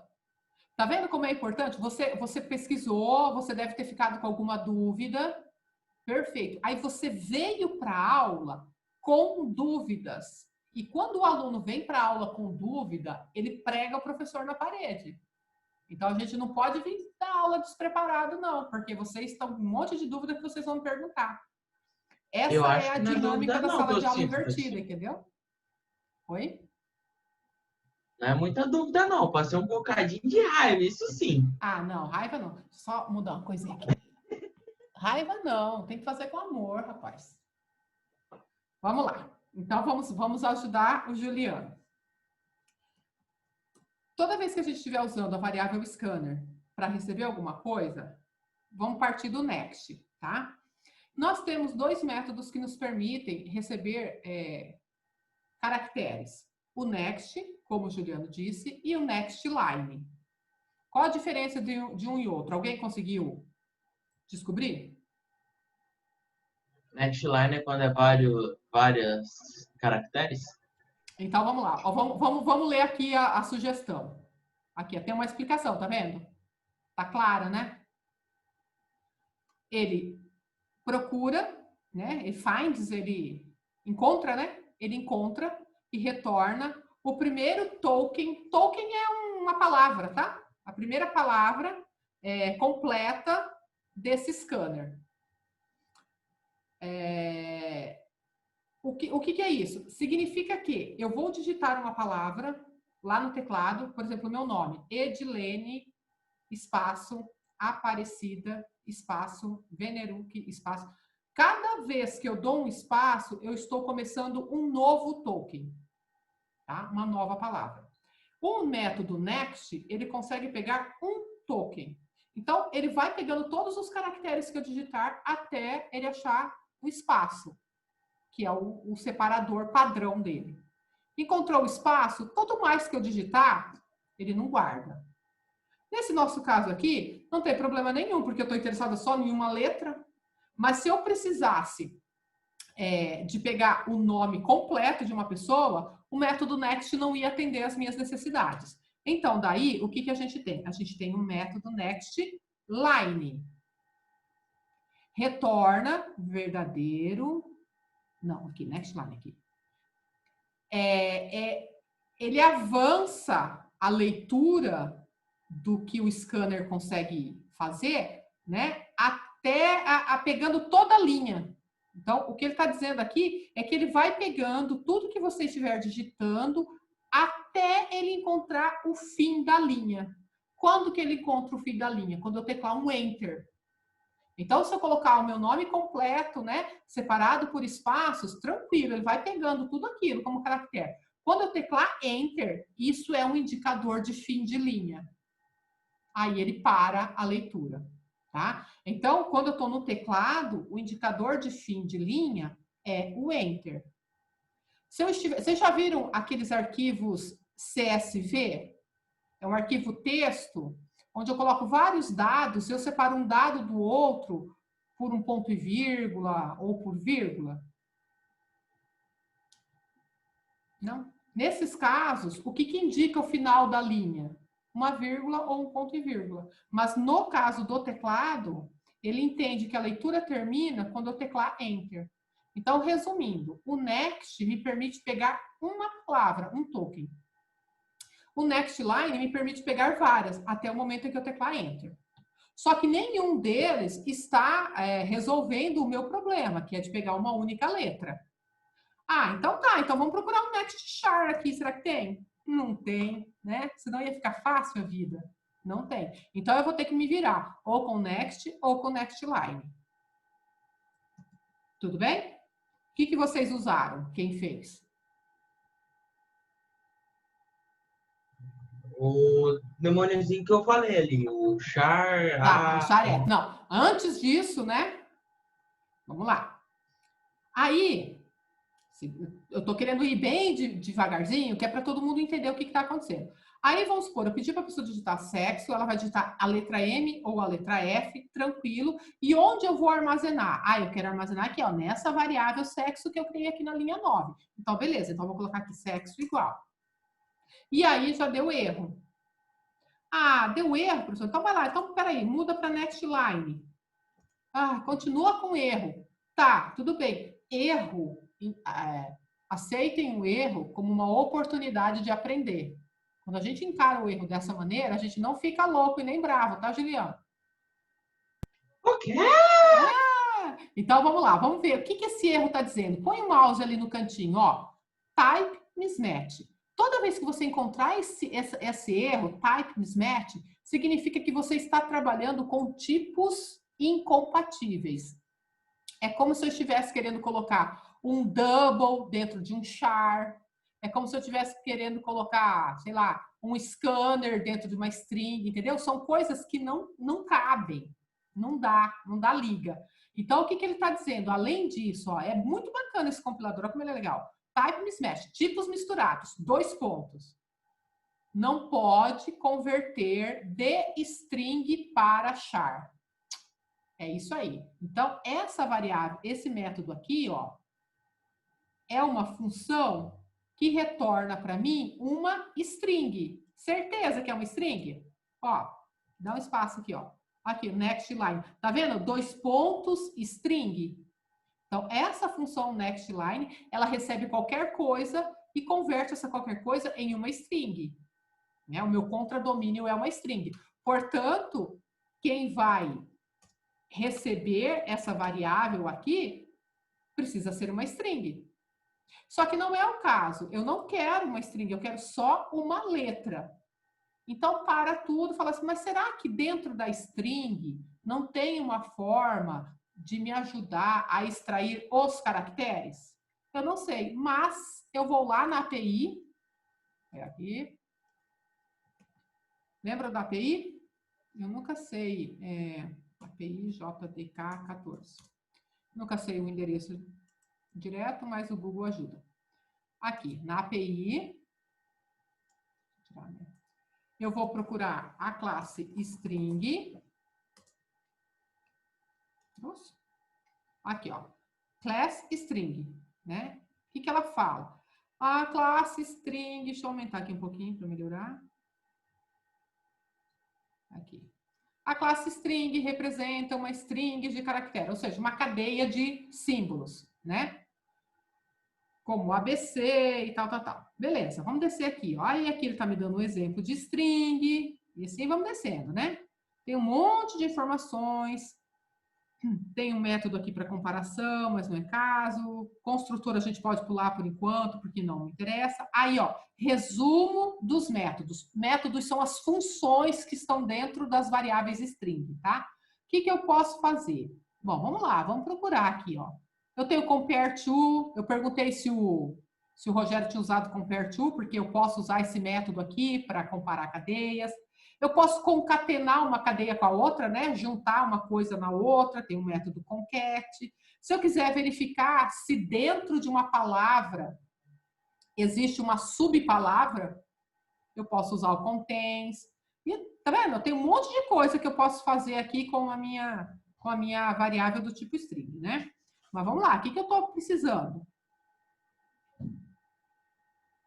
Tá vendo como é importante? Você pesquisou, você deve ter ficado com alguma dúvida. Perfeito. Aí você veio para a aula com dúvidas. E quando o aluno vem para a aula com dúvida, ele prega o professor na parede. Então, a gente não pode vir da aula despreparado, não, porque vocês estão com um monte de dúvida que vocês vão me perguntar. Essa é a dinâmica da sala de aula invertida, entendeu? Oi? Não é muita dúvida, não. Pode ser um bocadinho de raiva, isso sim. Ah, não. Raiva não. Só mudar uma coisinha aqui. Raiva não. Tem que fazer com amor, rapaz. Vamos lá. Então, vamos ajudar o Juliano. Toda vez que a gente estiver usando a variável scanner para receber alguma coisa, vamos partir do next, tá? Nós temos 2 métodos que nos permitem receber caracteres. O next, como o Juliano disse, e o next line. Qual a diferença de um e outro? Alguém conseguiu descobrir? Next line é quando é vários caracteres? Então, vamos lá. Vamos ler aqui a sugestão. Aqui, tem uma explicação, tá vendo? Tá clara, né? Ele procura, né? Ele finds, ele encontra, né? Ele encontra e retorna o primeiro token. Token é uma palavra, tá? A primeira palavra completa desse scanner. O que é isso? Significa que eu vou digitar uma palavra lá no teclado, por exemplo, o meu nome, Edilene, espaço, Aparecida, espaço, Veneruc, espaço. Cada vez que eu dou um espaço, eu estou começando um novo token, tá? Uma nova palavra. O método next, ele consegue pegar um token. Então, ele vai pegando todos os caracteres que eu digitar até ele achar o espaço, que é o separador padrão dele. Encontrou o espaço, quanto mais que eu digitar, ele não guarda. Nesse nosso caso aqui, não tem problema nenhum, porque eu estou interessada só em uma letra. Mas se eu precisasse de pegar o nome completo de uma pessoa, o método next não ia atender às minhas necessidades. Então, daí, o que a gente tem? A gente tem um método next line. Retorna verdadeiro... Não, aqui, next line aqui. Ele avança a leitura do que o scanner consegue fazer, né? Até pegando toda a linha. Então, o que ele está dizendo aqui é que ele vai pegando tudo que você estiver digitando até ele encontrar o fim da linha. Quando que ele encontra o fim da linha? Quando eu teclar um Enter. Então, se eu colocar o meu nome completo, né, separado por espaços, tranquilo, ele vai pegando tudo aquilo como caractere. Quando eu teclar Enter, isso é um indicador de fim de linha. Aí ele para a leitura, tá? Então, quando eu estou no teclado, o indicador de fim de linha é o Enter. Vocês já viram aqueles arquivos CSV? É um arquivo texto, onde eu coloco vários dados, eu separo um dado do outro por um ponto e vírgula ou por vírgula? Não? Nesses casos, o que indica o final da linha? Uma vírgula ou um ponto e vírgula. Mas no caso do teclado, ele entende que a leitura termina quando eu teclar Enter. Então, resumindo, o Next me permite pegar uma palavra, um token. O Next Line me permite pegar várias, até o momento em que eu teclar Enter. Só que nenhum deles está resolvendo o meu problema, que é de pegar uma única letra. Ah, então tá, então vamos procurar um Next Char aqui, será que tem? Não tem, né? Senão ia ficar fácil a vida. Não tem. Então eu vou ter que me virar ou com Next ou com Next Line. Tudo bem? O que vocês usaram? Quem fez? O demôniozinho que eu falei ali, o char... o char é. Não, antes disso, né? Vamos lá. Aí, eu tô querendo ir bem devagarzinho, que é para todo mundo entender o que está acontecendo. Aí, vamos supor, eu pedi para a pessoa digitar sexo, ela vai digitar a letra M ou a letra F, tranquilo. E onde eu vou armazenar? Ah, eu quero armazenar aqui, ó, nessa variável sexo que eu criei aqui na linha 9. Então, beleza. Então, eu vou colocar aqui sexo igual. E aí, já deu erro. Ah, deu erro, professor. Então, vai lá. Então, peraí, muda para next line. Ah, continua com erro. Tá, tudo bem. Erro, aceitem o erro como uma oportunidade de aprender. Quando a gente encara o erro dessa maneira, a gente não fica louco e nem bravo, tá, Juliana? O quê? Então, vamos lá. Vamos ver o que esse erro está dizendo. Põe o mouse ali no cantinho, ó. Type mismatch. Toda vez que você encontrar esse erro, type mismatch, significa que você está trabalhando com tipos incompatíveis. É como se eu estivesse querendo colocar um double dentro de um char. É como se eu estivesse querendo colocar, sei lá, um scanner dentro de uma string, entendeu? São coisas que não cabem. Não dá liga. Então, o que ele está dizendo? Além disso, ó, é muito bacana esse compilador, olha como ele é legal. Type mismatch, tipos misturados, 2 pontos. Não pode converter de string para char. É isso aí. Então, essa variável, esse método aqui, ó, é uma função que retorna para mim uma string. Certeza que é uma string? Ó, dá um espaço aqui, ó. Aqui, next line. Tá vendo? 2 pontos, string. Então, essa função next line, ela recebe qualquer coisa e converte essa qualquer coisa em uma string. Né? O meu contradomínio é uma string. Portanto, quem vai receber essa variável aqui precisa ser uma string. Só que não é o caso. Eu não quero uma string, eu quero só uma letra. Então, para tudo, fala assim, mas será que dentro da string não tem uma forma de me ajudar a extrair os caracteres? Eu não sei, mas eu vou lá na API. É aqui. Lembra da API? Eu nunca sei. API JDK14. Nunca sei o endereço direto, mas o Google ajuda. Aqui, na API. Eu vou procurar a classe string. Nossa. Aqui, ó. Class string, né? O que ela fala? A classe string, deixa eu aumentar aqui um pouquinho para melhorar. Aqui. A classe string representa uma string de caractere, ou seja, uma cadeia de símbolos, né? Como ABC e tal. Beleza, vamos descer aqui. Ó. Aí aqui ele está me dando um exemplo de string, e assim vamos descendo, né? Tem um monte de informações. Tem um método aqui para comparação, mas não é caso. Construtor a gente pode pular por enquanto, porque não me interessa. Aí, ó, resumo dos métodos. Métodos são as funções que estão dentro das variáveis string, tá? O que eu posso fazer? Bom, vamos lá, vamos procurar aqui, ó. Eu tenho compare to, eu perguntei se o Rogério tinha usado compare to, porque eu posso usar esse método aqui para comparar cadeias. Eu posso concatenar uma cadeia com a outra, né? Juntar uma coisa na outra, tem o método concat. Se eu quiser verificar se dentro de uma palavra existe uma subpalavra, eu posso usar o contains. E, tá vendo? Tem um monte de coisa que eu posso fazer aqui com a minha variável do tipo string, né? Mas vamos lá, o que eu estou precisando?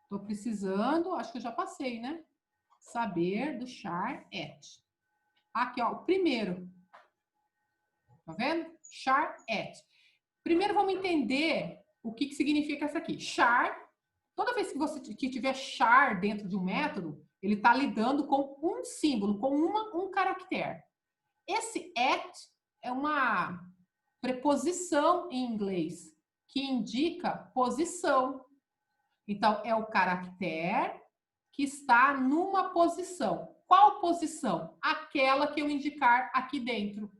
Estou precisando, acho que eu já passei, né? Saber do char at. Aqui, ó, o primeiro. Tá vendo? Char at. Primeiro vamos entender o que significa isso aqui. Char, toda vez que tiver char dentro de um método, ele está lidando com um símbolo, com um caractere. Esse at é uma preposição em inglês que indica posição. Então, é o caractere que está numa posição. Qual posição? Aquela que eu indicar aqui dentro.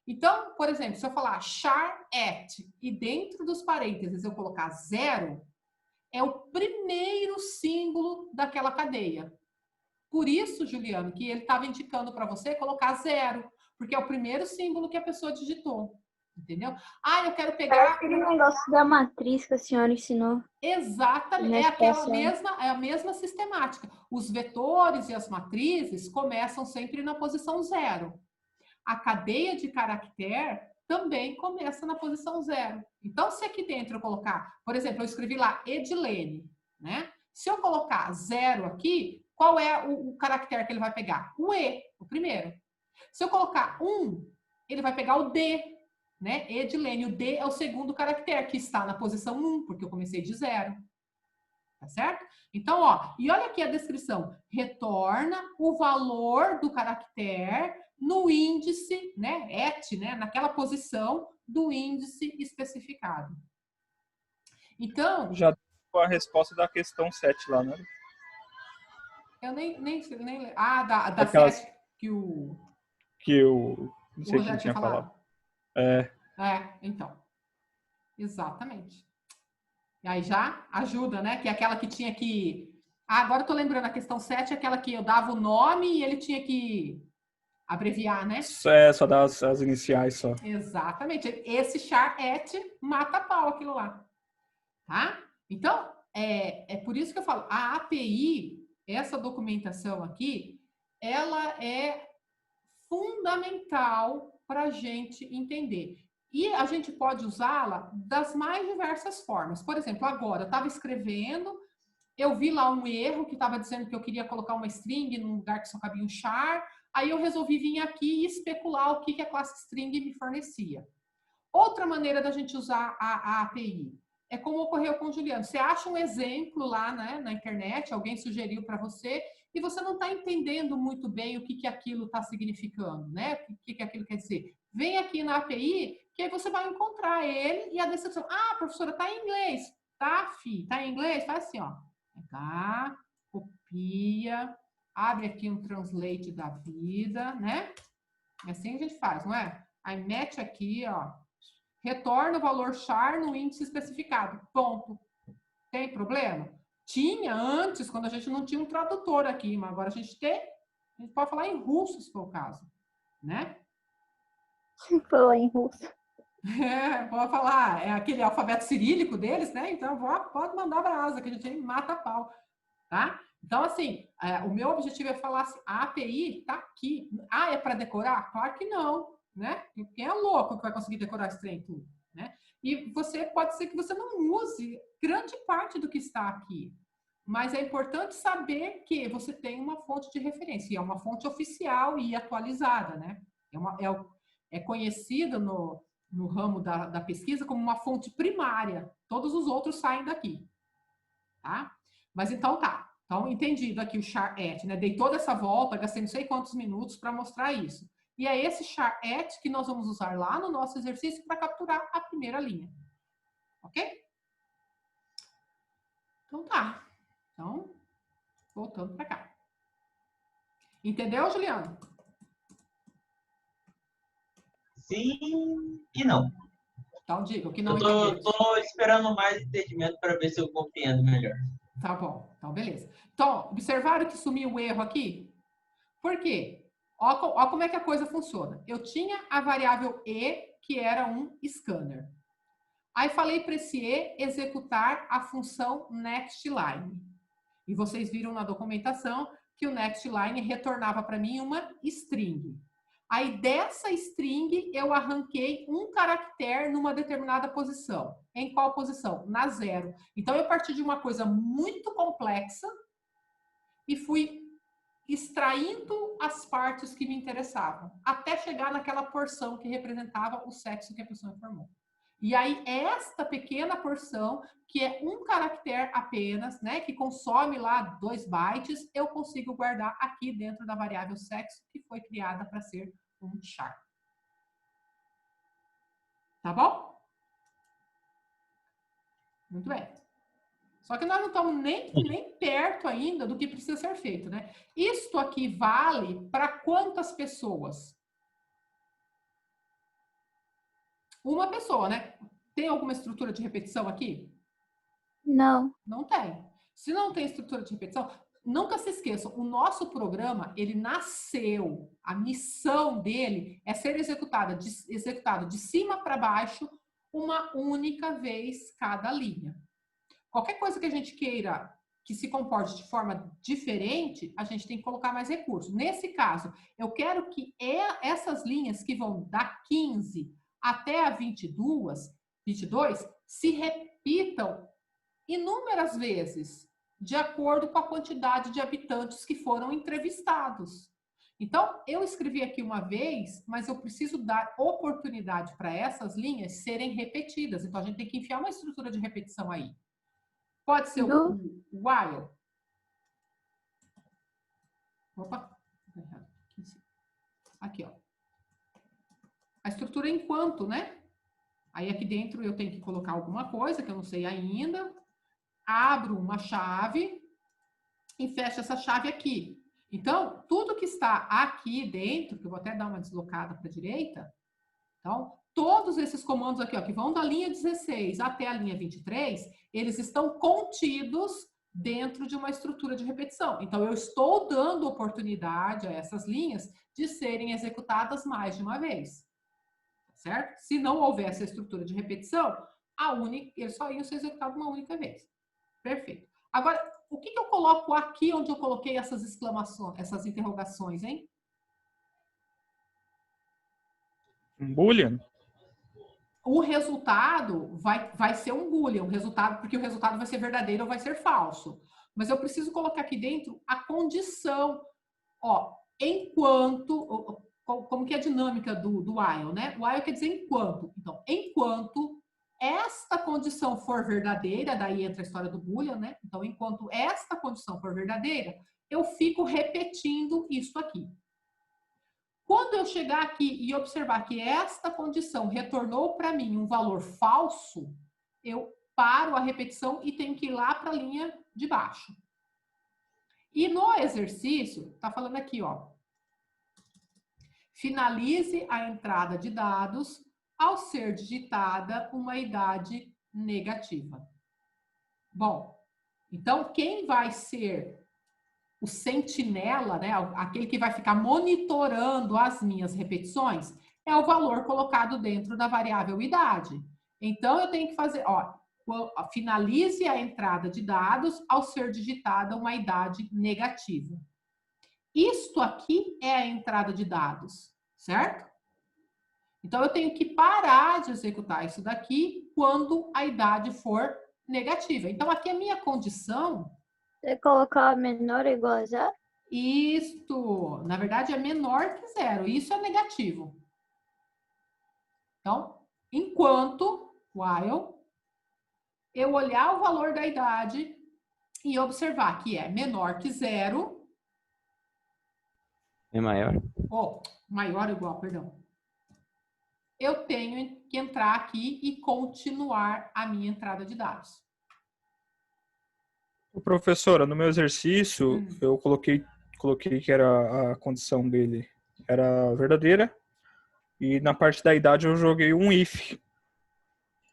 Então, por exemplo, se eu falar char at e dentro dos parênteses eu colocar 0, é o primeiro símbolo daquela cadeia. Por isso, Juliano, que ele estava indicando para você colocar 0, porque é o primeiro símbolo que a pessoa digitou. Entendeu? Ah, eu quero pegar... É aquele negócio da matriz que a senhora ensinou. Exatamente, é a mesma sistemática. Os vetores e as matrizes começam sempre na posição 0. A cadeia de caractere também começa na posição 0. Então, se aqui dentro eu colocar, por exemplo, eu escrevi lá Edilene, né? Se eu colocar 0 aqui, qual é o caractere que ele vai pegar? O E, o primeiro. Se eu colocar 1, ele vai pegar o D, né? Edilene, o D é o segundo caractere, que está na posição 1, porque eu comecei de 0. Tá certo? Então, ó, e olha aqui a descrição. Retorna o valor do caractere no índice, né? Et, né? Naquela posição do índice especificado. Então... Já deu a resposta da questão 7 lá, né? Eu nem ah, da aquelas... 7 que o... Não sei quem tinha falado. Então. Exatamente. E aí já ajuda, né? Que é aquela que tinha que... Ah, agora eu tô lembrando, a questão 7 é aquela que eu dava o nome e ele tinha que abreviar, né? Só dar as iniciais só. Exatamente. Esse char at mata pau aquilo lá. Tá? Então, é por isso que eu falo, a API, essa documentação aqui, ela é fundamental para a gente entender. E a gente pode usá-la das mais diversas formas. Por exemplo, agora eu estava escrevendo, eu vi lá um erro que estava dizendo que eu queria colocar uma string num lugar que só cabia um char, aí eu resolvi vir aqui e especular o que a classe string me fornecia. Outra maneira da gente usar a API é como ocorreu com o Juliano. Você acha um exemplo lá, né, na internet, alguém sugeriu para você, e você não está entendendo muito bem o que aquilo está significando, né? O que aquilo quer dizer. Vem aqui na API, que aí você vai encontrar ele e a descrição. Ah, professora, está em inglês. Tá, fi, está em inglês? Faz assim, ó. Tá, copia, abre aqui um translate da vida, né? É assim que a gente faz, não é? Aí mete aqui, ó. Retorna o valor char no índice especificado. Ponto. Tem problema? Tinha antes, quando a gente não tinha um tradutor aqui, mas agora a gente tem. A gente pode falar em russo, se for o caso. Né? Falar em russo. Pode falar. É aquele alfabeto cirílico deles, né? Então, pode mandar brasa, que a gente mata pau. Tá? Então, assim, o meu objetivo é falar assim, a API está aqui. Ah, é para decorar? Claro que não. Né? Quem é louco que vai conseguir decorar esse trem tudo, né? E pode ser que você não use grande parte do que está aqui, mas é importante saber que você tem uma fonte de referência, e é uma fonte oficial e atualizada, né? É conhecida no ramo da pesquisa como uma fonte primária, todos os outros saem daqui, tá? Mas então tá, então entendido aqui o char at, né? Dei toda essa volta, gastei não sei quantos minutos para mostrar isso. E é esse char at que nós vamos usar lá no nosso exercício para capturar a primeira linha. Ok? Então tá. Então, voltando para cá. Entendeu, Juliano? Sim e não. Então diga o que não entendeu. Eu tô esperando mais entendimento para ver se eu compreendo melhor. Tá bom, então beleza. Então, observaram que sumiu o erro aqui? Por quê? Ó como é que a coisa funciona. Eu tinha a variável e, que era um scanner. Aí falei para esse e executar a função nextLine. E vocês viram na documentação que o nextLine retornava para mim uma string. Aí dessa string eu arranquei um caractere numa determinada posição. Em qual posição? Na 0. Então eu parti de uma coisa muito complexa e fui extraindo as partes que me interessavam, até chegar naquela porção que representava o sexo que a pessoa informou. E aí, esta pequena porção, que é um caractere apenas, né, que consome lá 2 bytes, eu consigo guardar aqui dentro da variável sexo, que foi criada para ser um char. Tá bom? Muito bem. Só que nós não estamos nem perto ainda do que precisa ser feito, né? Isto aqui vale para quantas pessoas? Uma pessoa, né? Tem alguma estrutura de repetição aqui? Não. Não tem. Se não tem estrutura de repetição, nunca se esqueçam, o nosso programa, ele nasceu, a missão dele é ser executado de cima para baixo uma única vez cada linha. Qualquer coisa que a gente queira que se comporte de forma diferente, a gente tem que colocar mais recursos. Nesse caso, eu quero que essas linhas que vão da 15 até a 22 se repitam inúmeras vezes, de acordo com a quantidade de habitantes que foram entrevistados. Então, eu escrevi aqui uma vez, mas eu preciso dar oportunidade para essas linhas serem repetidas. Então, a gente tem que enfiar uma estrutura de repetição aí. Pode ser o while. Opa. Aqui, ó. A estrutura enquanto, né? Aí aqui dentro eu tenho que colocar alguma coisa que eu não sei ainda. Abro uma chave e fecho essa chave aqui. Então, tudo que está aqui dentro, que eu vou até dar uma deslocada para a direita. Então, todos esses comandos aqui, ó, que vão da linha 16 até a linha 23, eles estão contidos dentro de uma estrutura de repetição. Então, eu estou dando oportunidade a essas linhas de serem executadas mais de uma vez. Certo? Se não houvesse a estrutura de repetição, eles só iam ser executados uma única vez. Perfeito. Agora, o que eu coloco aqui onde eu coloquei essas exclamações, essas interrogações, hein? Um boolean? O resultado vai ser um boolean, porque o resultado vai ser verdadeiro ou vai ser falso. Mas eu preciso colocar aqui dentro a condição. Ó, enquanto... Como que é a dinâmica do while, né? While quer dizer enquanto. Então, enquanto esta condição for verdadeira, daí entra a história do boolean, né? Então, enquanto esta condição for verdadeira, eu fico repetindo isso aqui. Quando eu chegar aqui e observar que esta condição retornou para mim um valor falso, eu paro a repetição e tenho que ir lá para a linha de baixo. E no exercício, tá falando aqui, ó. Finalize a entrada de dados ao ser digitada uma idade negativa. Bom, então quem vai ser o sentinela, né, aquele que vai ficar monitorando as minhas repetições, é o valor colocado dentro da variável idade. Então, eu tenho que fazer, ó, finalize a entrada de dados ao ser digitada uma idade negativa. Isto aqui é a entrada de dados, certo? Então, eu tenho que parar de executar isso daqui quando a idade for negativa. Então, aqui a minha condição... Você colocar menor ou igual a 0? Isto, na verdade, é menor que 0. Isso é negativo. Então, enquanto, while, eu olhar o valor da idade e observar que é menor que 0, É maior? Maior ou igual, perdão. Eu tenho que entrar aqui e continuar a minha entrada de dados. Professora, no meu exercício, eu coloquei que era a condição dele era verdadeira. E na parte da idade eu joguei um if.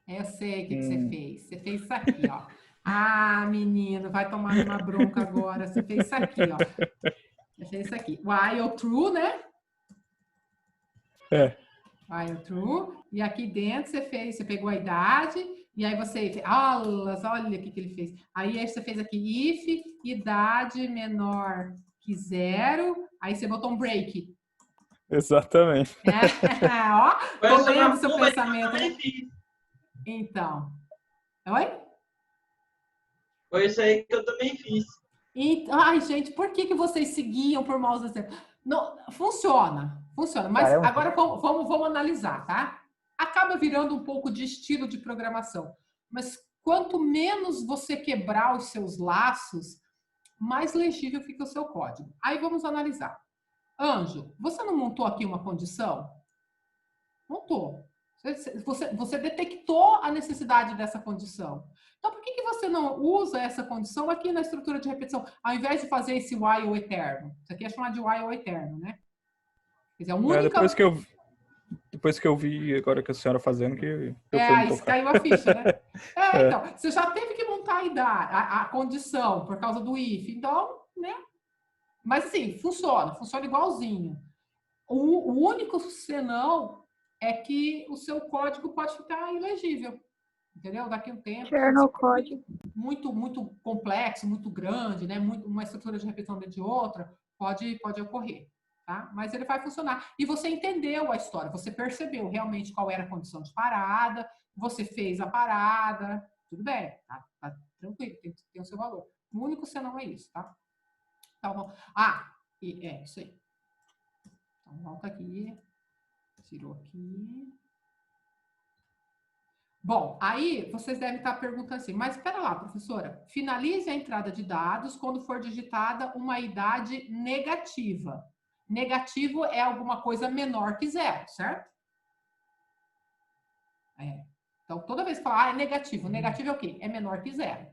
Eu sei o que você fez. Você fez isso aqui, ó. Ah, menino, vai tomar uma bronca agora. Você fez isso aqui, ó. Você fez isso aqui. While true, né? While true. E aqui dentro você pegou a idade. E aí você fez, olha o que ele fez. Aí você fez aqui if, idade menor que 0. Aí você botou um break. Exatamente. Ó, tô lendo seu pensamento. Então. Oi? Foi isso aí que eu também fiz. Ai, gente, por que vocês seguiam por maus exemplos? Não, funciona. Mas agora vamos analisar, tá? Acaba virando um pouco de estilo de programação. Mas quanto menos você quebrar os seus laços, mais legível fica o seu código. Aí vamos analisar. Anjo, você não montou aqui uma condição? Montou. Você detectou a necessidade dessa condição. Então, por que você não usa essa condição aqui na estrutura de repetição? Ao invés de fazer esse while eterno. Isso aqui é chamado de while eterno, né? Quer dizer, a única... Depois que eu vi agora que a senhora fazendo, que eu isso caiu a ficha, né? Então, você já teve que montar a condição por causa do if. Então, né? Mas assim, funciona igualzinho. O único senão é que o seu código pode ficar ilegível. Entendeu? Daqui a um tempo. Código. Muito complexo, muito grande, né? Uma estrutura de repetição dentro de outra, pode ocorrer. Tá? Mas ele vai funcionar. E você entendeu a história, você percebeu realmente qual era a condição de parada, você fez a parada, tudo bem, tá tranquilo, tem o seu valor. O único senão é isso, tá? Então, isso aí. Então, volta aqui, tirou aqui. Bom, aí vocês devem estar perguntando assim, mas espera lá, professora, finalize a entrada de dados quando for digitada uma idade negativa. Negativo é alguma coisa menor que 0, certo? Então, toda vez que falar, é negativo. Negativo é o quê? É menor que 0.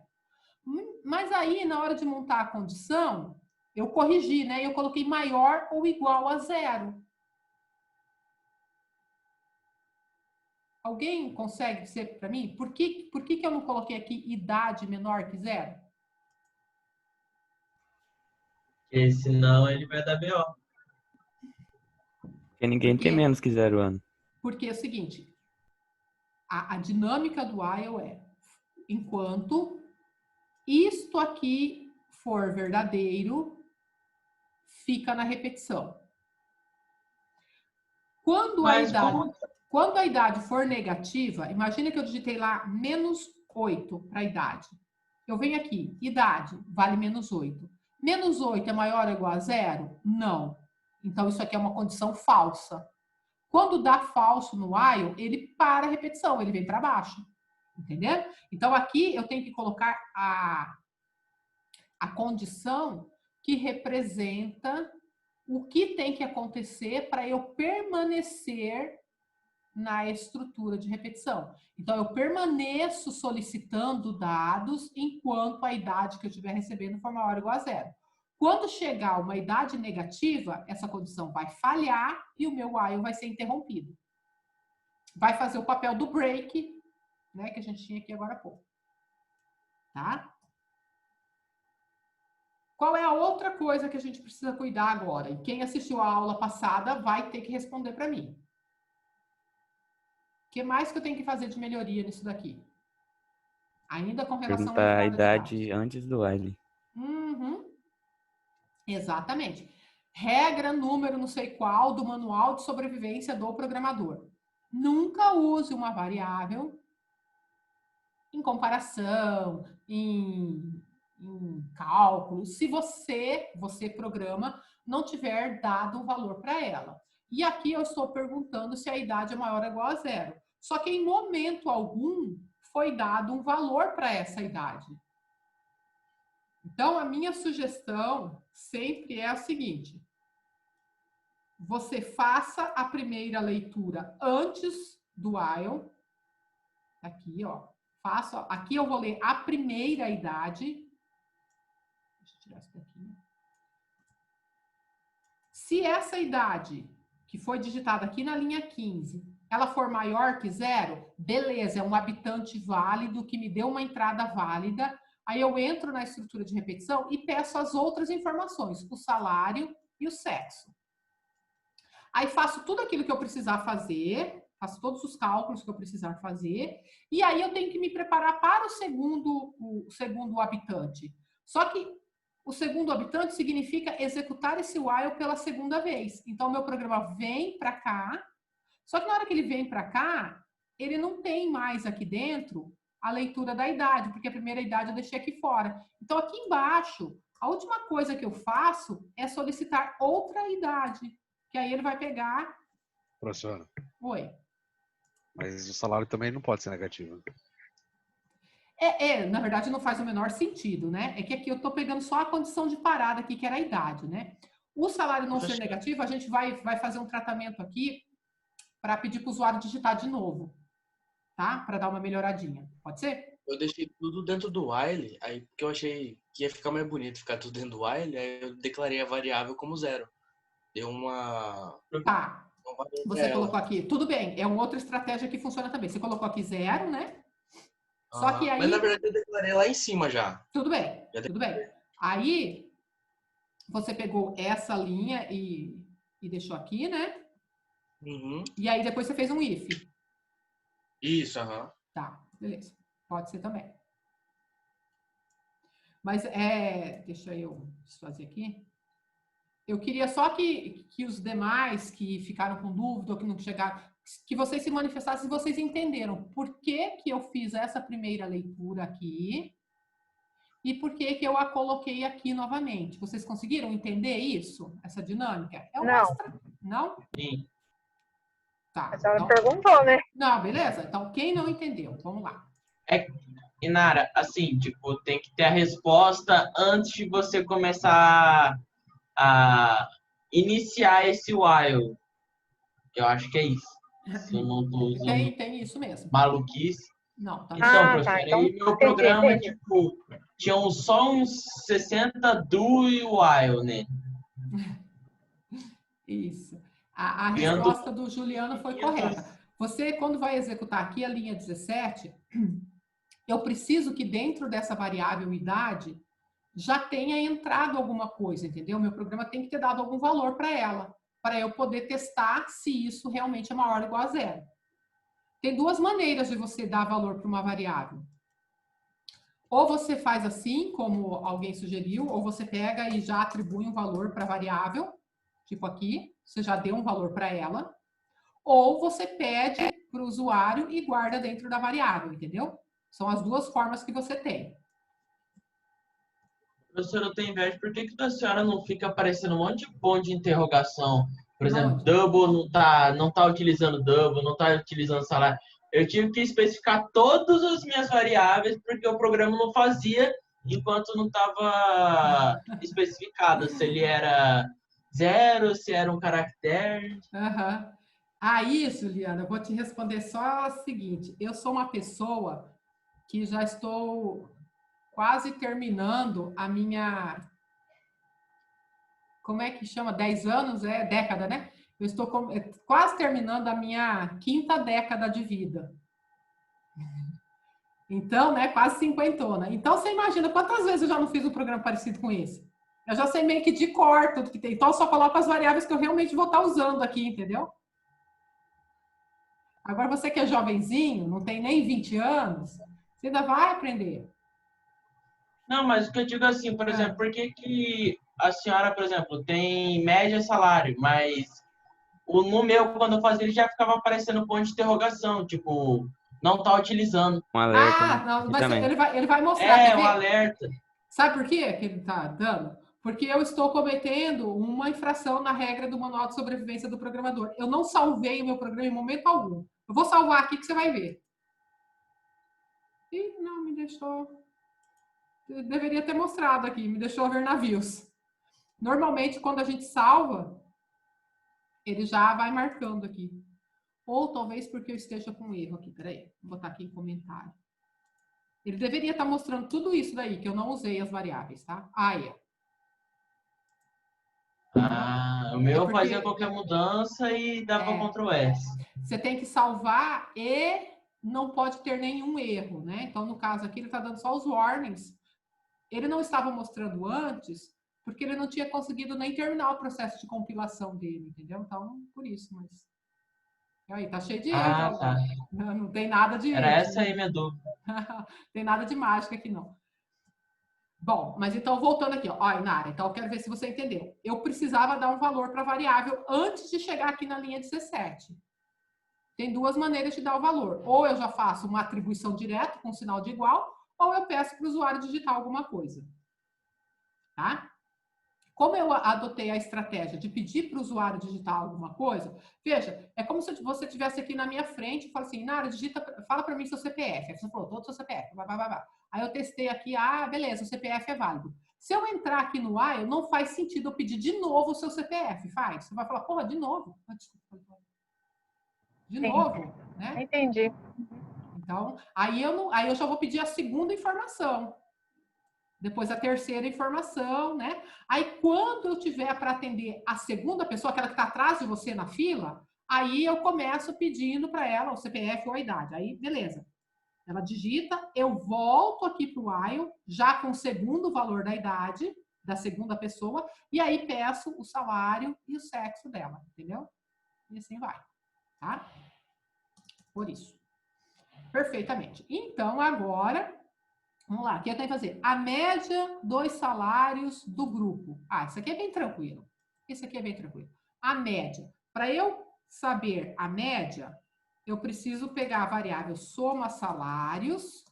Mas aí, na hora de montar a condição, eu corrigi, né? Eu coloquei maior ou igual a 0. Alguém consegue dizer para mim por que eu não coloquei aqui idade menor que 0? Porque senão ele vai dar BO. Porque ninguém tem menos que 0 anos. Porque é o seguinte, a dinâmica do while é, enquanto isto aqui for verdadeiro, fica na repetição. Quando a idade for negativa, imagina que eu digitei lá -8 para a idade. Eu venho aqui, idade, vale -8. -8 é maior ou igual a 0? Não. Então, isso aqui é uma condição falsa. Quando dá falso no while, ele para a repetição, ele vem para baixo. Entendeu? Então, aqui eu tenho que colocar a condição que representa o que tem que acontecer para eu permanecer na estrutura de repetição. Então, eu permaneço solicitando dados enquanto a idade que eu estiver recebendo for maior ou igual a 0. Quando chegar uma idade negativa, essa condição vai falhar e o meu while vai ser interrompido. Vai fazer o papel do break, né, que a gente tinha aqui agora há pouco. Tá? Qual é a outra coisa que a gente precisa cuidar agora? E quem assistiu a aula passada vai ter que responder para mim. O que mais que eu tenho que fazer de melhoria nisso daqui? Ainda com relação à idade antes do while. Exatamente. Regra, número, não sei qual, do manual de sobrevivência do programador. Nunca use uma variável em comparação, em cálculo, se você programa, não tiver dado um valor para ela. E aqui eu estou perguntando se a idade é maior ou igual a 0. Só que em momento algum foi dado um valor para essa idade. Então, a minha sugestão sempre é a seguinte. você faça a primeira leitura antes do while. Aqui, ó. Aqui eu vou ler a primeira idade. Deixa eu tirar isso daqui. Se essa idade, que foi digitada aqui na linha 15, ela for maior que 0, beleza, é um habitante válido que me deu uma entrada válida. Aí eu entro na estrutura de repetição e peço as outras informações, o salário e o sexo. Aí faço tudo aquilo que eu precisar fazer, faço todos os cálculos que eu precisar fazer, e aí eu tenho que me preparar para o segundo habitante. Só que o segundo habitante significa executar esse while pela segunda vez. Então, meu programa vem para cá, só que na hora que ele vem para cá, ele não tem mais aqui dentro a leitura da idade, porque a primeira idade eu deixei aqui fora. Então, aqui embaixo, a última coisa que eu faço é solicitar outra idade, que aí ele vai pegar... Professora. Oi. Mas o salário também não pode ser negativo. Na verdade, não faz o menor sentido, né? É que aqui eu estou pegando só a condição de parada aqui, que era a idade, né? O salário não ser negativo, a gente vai fazer um tratamento aqui para pedir para o usuário digitar de novo, tá? Para dar uma melhoradinha. Pode ser? Eu deixei tudo dentro do while, aí porque eu achei que ia ficar mais bonito ficar tudo dentro do while, aí eu declarei a variável como 0. Deu uma... Tá. Você colocou aqui, tudo bem, é uma outra estratégia que funciona também. Você colocou aqui 0, né? Só que aí... Mas na verdade eu declarei lá em cima já. Tudo bem, tudo bem. Aí, você pegou essa linha e deixou aqui, né? Uhum. E aí depois você fez um if. Isso, Tá, beleza. Pode ser também. Mas deixa eu desfazer aqui. Eu queria só que os demais que ficaram com dúvida ou que não chegaram, que vocês se manifestassem e vocês entenderam por que eu fiz essa primeira leitura aqui e por que eu a coloquei aqui novamente. Vocês conseguiram entender isso? Essa dinâmica? Não? Sim. Tá. A senhora perguntou, né? Não, beleza. Então, quem não entendeu? Vamos lá. Inara, assim, tipo, tem que ter a resposta antes de você começar a iniciar esse while. Eu acho que é isso. Se eu não tô usando tem isso mesmo. maluquice. Não, tá. Então, professor, então, aí meu programa, tipo, tinha só uns 60 do e while, né? Isso. A resposta do Juliano foi correta. Você, quando vai executar aqui a linha 17, eu preciso que dentro dessa variável idade já tenha entrado alguma coisa, entendeu? Meu programa tem que ter dado algum valor para ela, para eu poder testar se isso realmente é maior ou igual a 0. Tem duas maneiras de você dar valor para uma variável. Ou você faz assim, como alguém sugeriu, ou você pega e já atribui um valor para a variável, tipo aqui, você já deu um valor para ela, ou você pede para o usuário e guarda dentro da variável, entendeu? São as duas formas que você tem. Professor, eu tenho inveja. Por que a senhora não fica aparecendo um monte de ponto de interrogação? Por exemplo, double não tá utilizando double, não tá utilizando salário. Eu tive que especificar todas as minhas variáveis porque o programa não fazia enquanto não estava especificado. Se ele era 0, se era um caractere. Uhum. Aí, Juliana, eu vou te responder só o seguinte. Eu sou uma pessoa que já estou quase terminando a minha... Como é que chama? 10 anos? É década, né? Eu estou quase terminando a minha 5ª década de vida. Então, né? Quase 50. Então, você imagina quantas vezes eu já não fiz um programa parecido com esse? Eu já sei meio que de cor tudo que tem. Então, eu só coloco as variáveis que eu realmente vou estar usando aqui, entendeu? Agora, você que é jovenzinho, não tem nem 20 anos, você ainda vai aprender. Não, mas o que eu digo assim, por exemplo, por que a senhora, por exemplo, tem média salário, mas no meu, quando eu fazia, ele já ficava aparecendo ponto de interrogação, tipo, não tá utilizando. Um alerta. Não, mas ele vai mostrar. Um alerta. Sabe por quê que ele tá dando? Porque eu estou cometendo uma infração na regra do Manual de Sobrevivência do Programador. Eu não salvei o meu programa em momento algum. Eu vou salvar aqui que você vai ver. Ih, não, me deixou... Eu deveria ter mostrado aqui, me deixou ver navios. Normalmente, quando a gente salva, Ele já vai marcando aqui. Ou talvez porque eu esteja com erro aqui. Peraí, vou botar aqui em comentário. Ele deveria estar mostrando tudo isso daí, que eu não usei as variáveis, tá? Aí, o meu fazia qualquer mudança e dava Ctrl S. Você tem que salvar e não pode ter nenhum erro, né? Então, no caso aqui, ele está dando só os warnings. Ele não estava mostrando antes, porque ele não tinha conseguido nem terminar o processo de compilação dele, entendeu? Então, por isso, mas... Aí, tá cheio de erro. Tá. Não tem nada de... Era essa aí minha dúvida. Tem nada de mágica aqui, não. Bom, mas então, voltando aqui, ó, Inara, então eu quero ver se você entendeu. Eu precisava dar um valor para a variável antes de chegar aqui na linha 17. Tem duas maneiras de dar o valor. Ou eu já faço uma atribuição direta com sinal de igual, ou eu peço para o usuário digitar alguma coisa. Tá? Como eu adotei a estratégia de pedir para o usuário digitar alguma coisa, veja, é como se você estivesse aqui na minha frente e fala assim, Nara, fala para mim seu CPF. Aí você falou, todo seu CPF, Aí eu testei aqui, beleza, o CPF é válido. Se eu entrar aqui no while, não faz sentido eu pedir de novo o seu CPF, faz? Você vai falar, porra, de novo? De novo, né? Entendi. Então, aí eu já vou pedir a segunda informação. Depois a terceira informação, né? Aí, quando eu tiver para atender a segunda pessoa, aquela que está atrás de você na fila, aí eu começo pedindo para ela o CPF ou a idade. Aí, beleza. Ela digita, eu volto aqui para o while, já com o segundo valor da idade da segunda pessoa, e aí peço o salário e o sexo dela, entendeu? E assim vai, tá? Por isso. Perfeitamente. Então, agora... Vamos lá, o que eu tenho que fazer? A média dos salários do grupo. Isso aqui é bem tranquilo. Isso aqui é bem tranquilo. A média. Para eu saber a média, eu preciso pegar a variável soma salários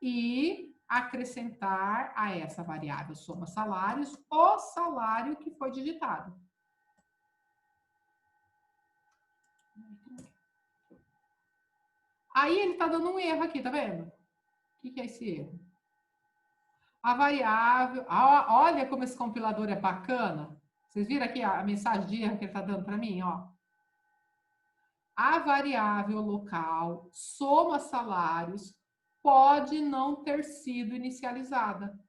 e acrescentar a essa variável soma salários o salário que foi digitado. Aí ele está dando um erro aqui, tá vendo? O que é esse erro? A variável... olha como esse compilador é bacana. Vocês viram aqui a mensagem de erro que ele está dando para mim? Ó. A variável local soma salários pode não ter sido inicializada.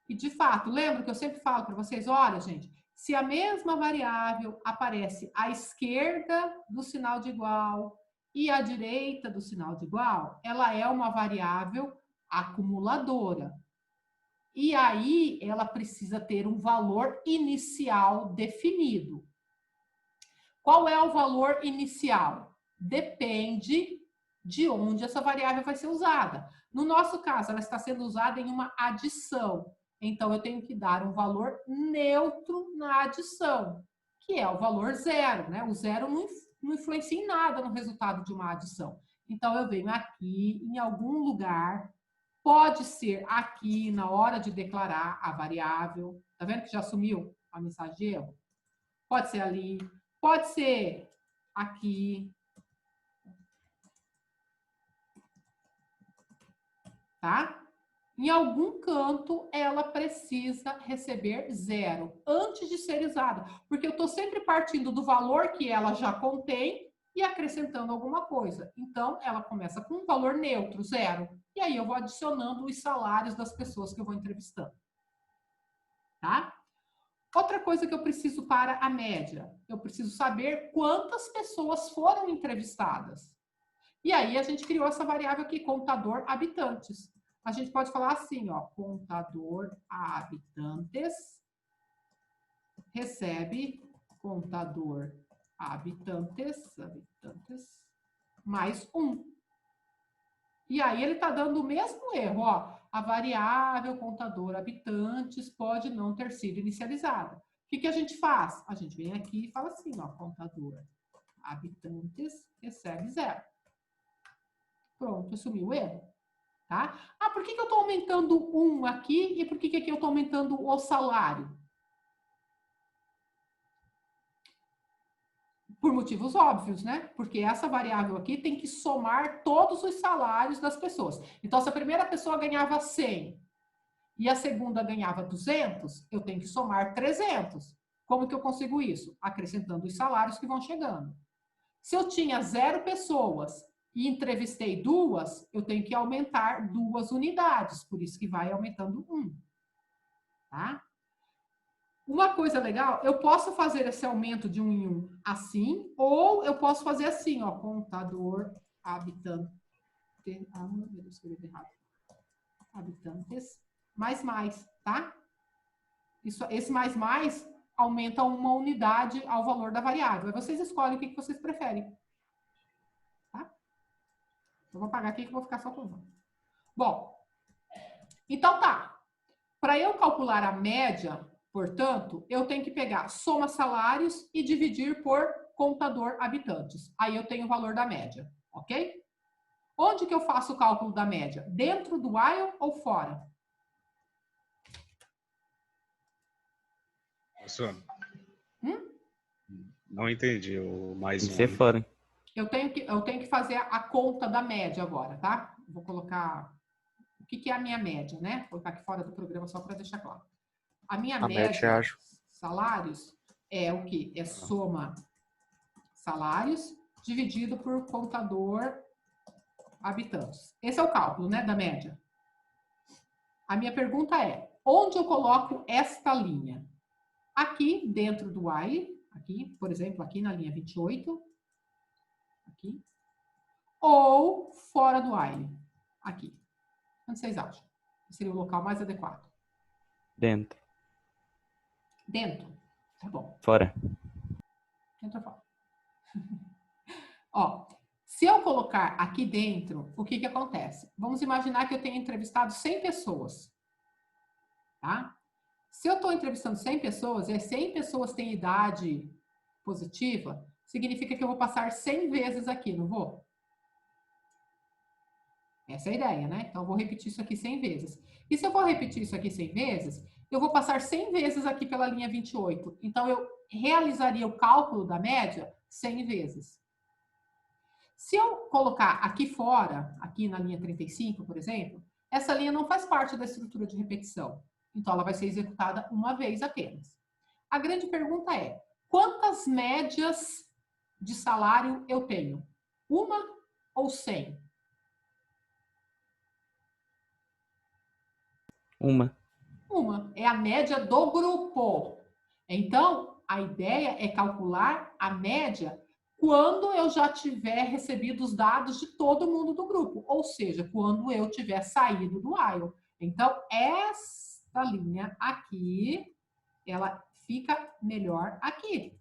E, de fato, lembra que eu sempre falo para vocês? Olha, gente, se a mesma variável aparece à esquerda do sinal de igual e à direita do sinal de igual, ela é uma variável acumuladora. E aí, ela precisa ter um valor inicial definido. Qual é o valor inicial? Depende de onde essa variável vai ser usada. No nosso caso, ela está sendo usada em uma adição. Então, eu tenho que dar um valor neutro na adição, que é o valor zero, né? O zero não influencia em nada no resultado de uma adição. Então, eu venho aqui, em algum lugar, pode ser aqui, na hora de declarar a variável. Tá vendo que já sumiu a mensagem de erro? Pode ser ali, pode ser aqui. Tá? Em algum canto, ela precisa receber zero antes de ser usada, porque eu estou sempre partindo do valor que ela já contém e acrescentando alguma coisa. Então, ela começa com um valor neutro, zero, e aí eu vou adicionando os salários das pessoas que eu vou entrevistando. Tá? Outra coisa que eu preciso para a média, eu preciso saber quantas pessoas foram entrevistadas. E aí a gente criou essa variável aqui, contador habitantes. A gente pode falar assim, ó, contador habitantes recebe contador habitantes mais 1. E aí ele está dando o mesmo erro, ó. A variável contador habitantes pode não ter sido inicializada. O que a gente faz? A gente vem aqui e fala assim, ó, contador habitantes recebe 0. Pronto, sumiu o erro. Tá? Por que eu estou aumentando 1 aqui e por que aqui eu estou aumentando o salário? Por motivos óbvios, né? Porque essa variável aqui tem que somar todos os salários das pessoas. Então, se a primeira pessoa ganhava 100 e a segunda ganhava 200, eu tenho que somar 300. Como que eu consigo isso? Acrescentando os salários que vão chegando. Se eu tinha 0 pessoas e entrevistei 2, eu tenho que aumentar 2 unidades, por isso que vai aumentando 1. Tá? Uma coisa legal, eu posso fazer esse aumento de 1 em 1 assim, ou eu posso fazer assim, ó, contador habitante. Ah, meu Deus, escrevi errado. Habitantes, mais, tá? Esse mais aumenta 1 unidade ao valor da variável. Aí vocês escolhem o que vocês preferem. Tá? Eu vou apagar aqui que eu vou ficar só com 1. Bom, então tá. Para eu calcular a média, portanto, eu tenho que pegar soma salários e dividir por contador habitantes. Aí eu tenho o valor da média, ok? Onde que eu faço o cálculo da média? Dentro do while ou fora? Professor, não entendi o mais Tem que ser fora. Eu tenho que fazer a conta da média agora, tá? Vou colocar... O que é a minha média, né? Vou colocar aqui fora do programa só para deixar claro. A minha média, salários, é o quê? É soma salários dividido por contador habitantes. Esse é o cálculo, né, da média. A minha pergunta é, onde eu coloco esta linha? Aqui, dentro do while, aqui, por exemplo, aqui na linha 28, aqui, ou fora do while, aqui. Onde vocês acham? Que seria o local mais adequado? Dentro. Dentro? Tá bom. Fora. Dentro ou fora? Ó, se eu colocar aqui dentro, o que acontece? Vamos imaginar que eu tenho entrevistado 100 pessoas. Tá? Se eu estou entrevistando 100 pessoas, e 100 pessoas têm idade positiva, significa que eu vou passar 100 vezes aqui, não vou? Essa é a ideia, né? Então, eu vou repetir isso aqui 100 vezes. E se eu vou repetir isso aqui 100 vezes, eu vou passar 100 vezes aqui pela linha 28. Então, eu realizaria o cálculo da média 100 vezes. Se eu colocar aqui fora, aqui na linha 35, por exemplo, essa linha não faz parte da estrutura de repetição. Então, ela vai ser executada uma vez apenas. A grande pergunta é, quantas médias de salário eu tenho? 1 ou 100? 1. 1. É a média do grupo. Então, a ideia é calcular a média quando eu já tiver recebido os dados de todo mundo do grupo. Ou seja, quando eu tiver saído do while. Então, esta linha aqui, ela fica melhor aqui.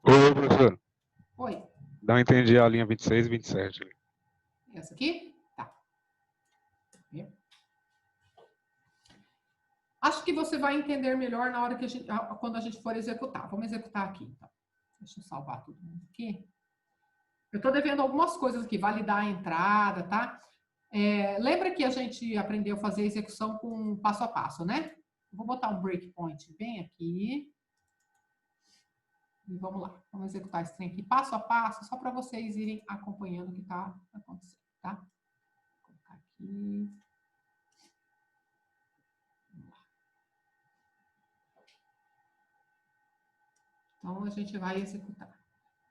Oi, professor. Oi. Não entendi a linha 26 e 27. Essa aqui? Tá. Acho que você vai entender melhor na hora que quando a gente for executar. Vamos executar aqui, então. Deixa eu salvar todo mundo aqui. Eu estou devendo algumas coisas aqui. Validar a entrada, tá? Lembra que a gente aprendeu a fazer execução com passo a passo, né? Vou botar um breakpoint bem aqui. E vamos lá. Vamos executar esse trem aqui passo a passo, só para vocês irem acompanhando o que está acontecendo, tá? Vou colocar aqui. Então, a gente vai executar.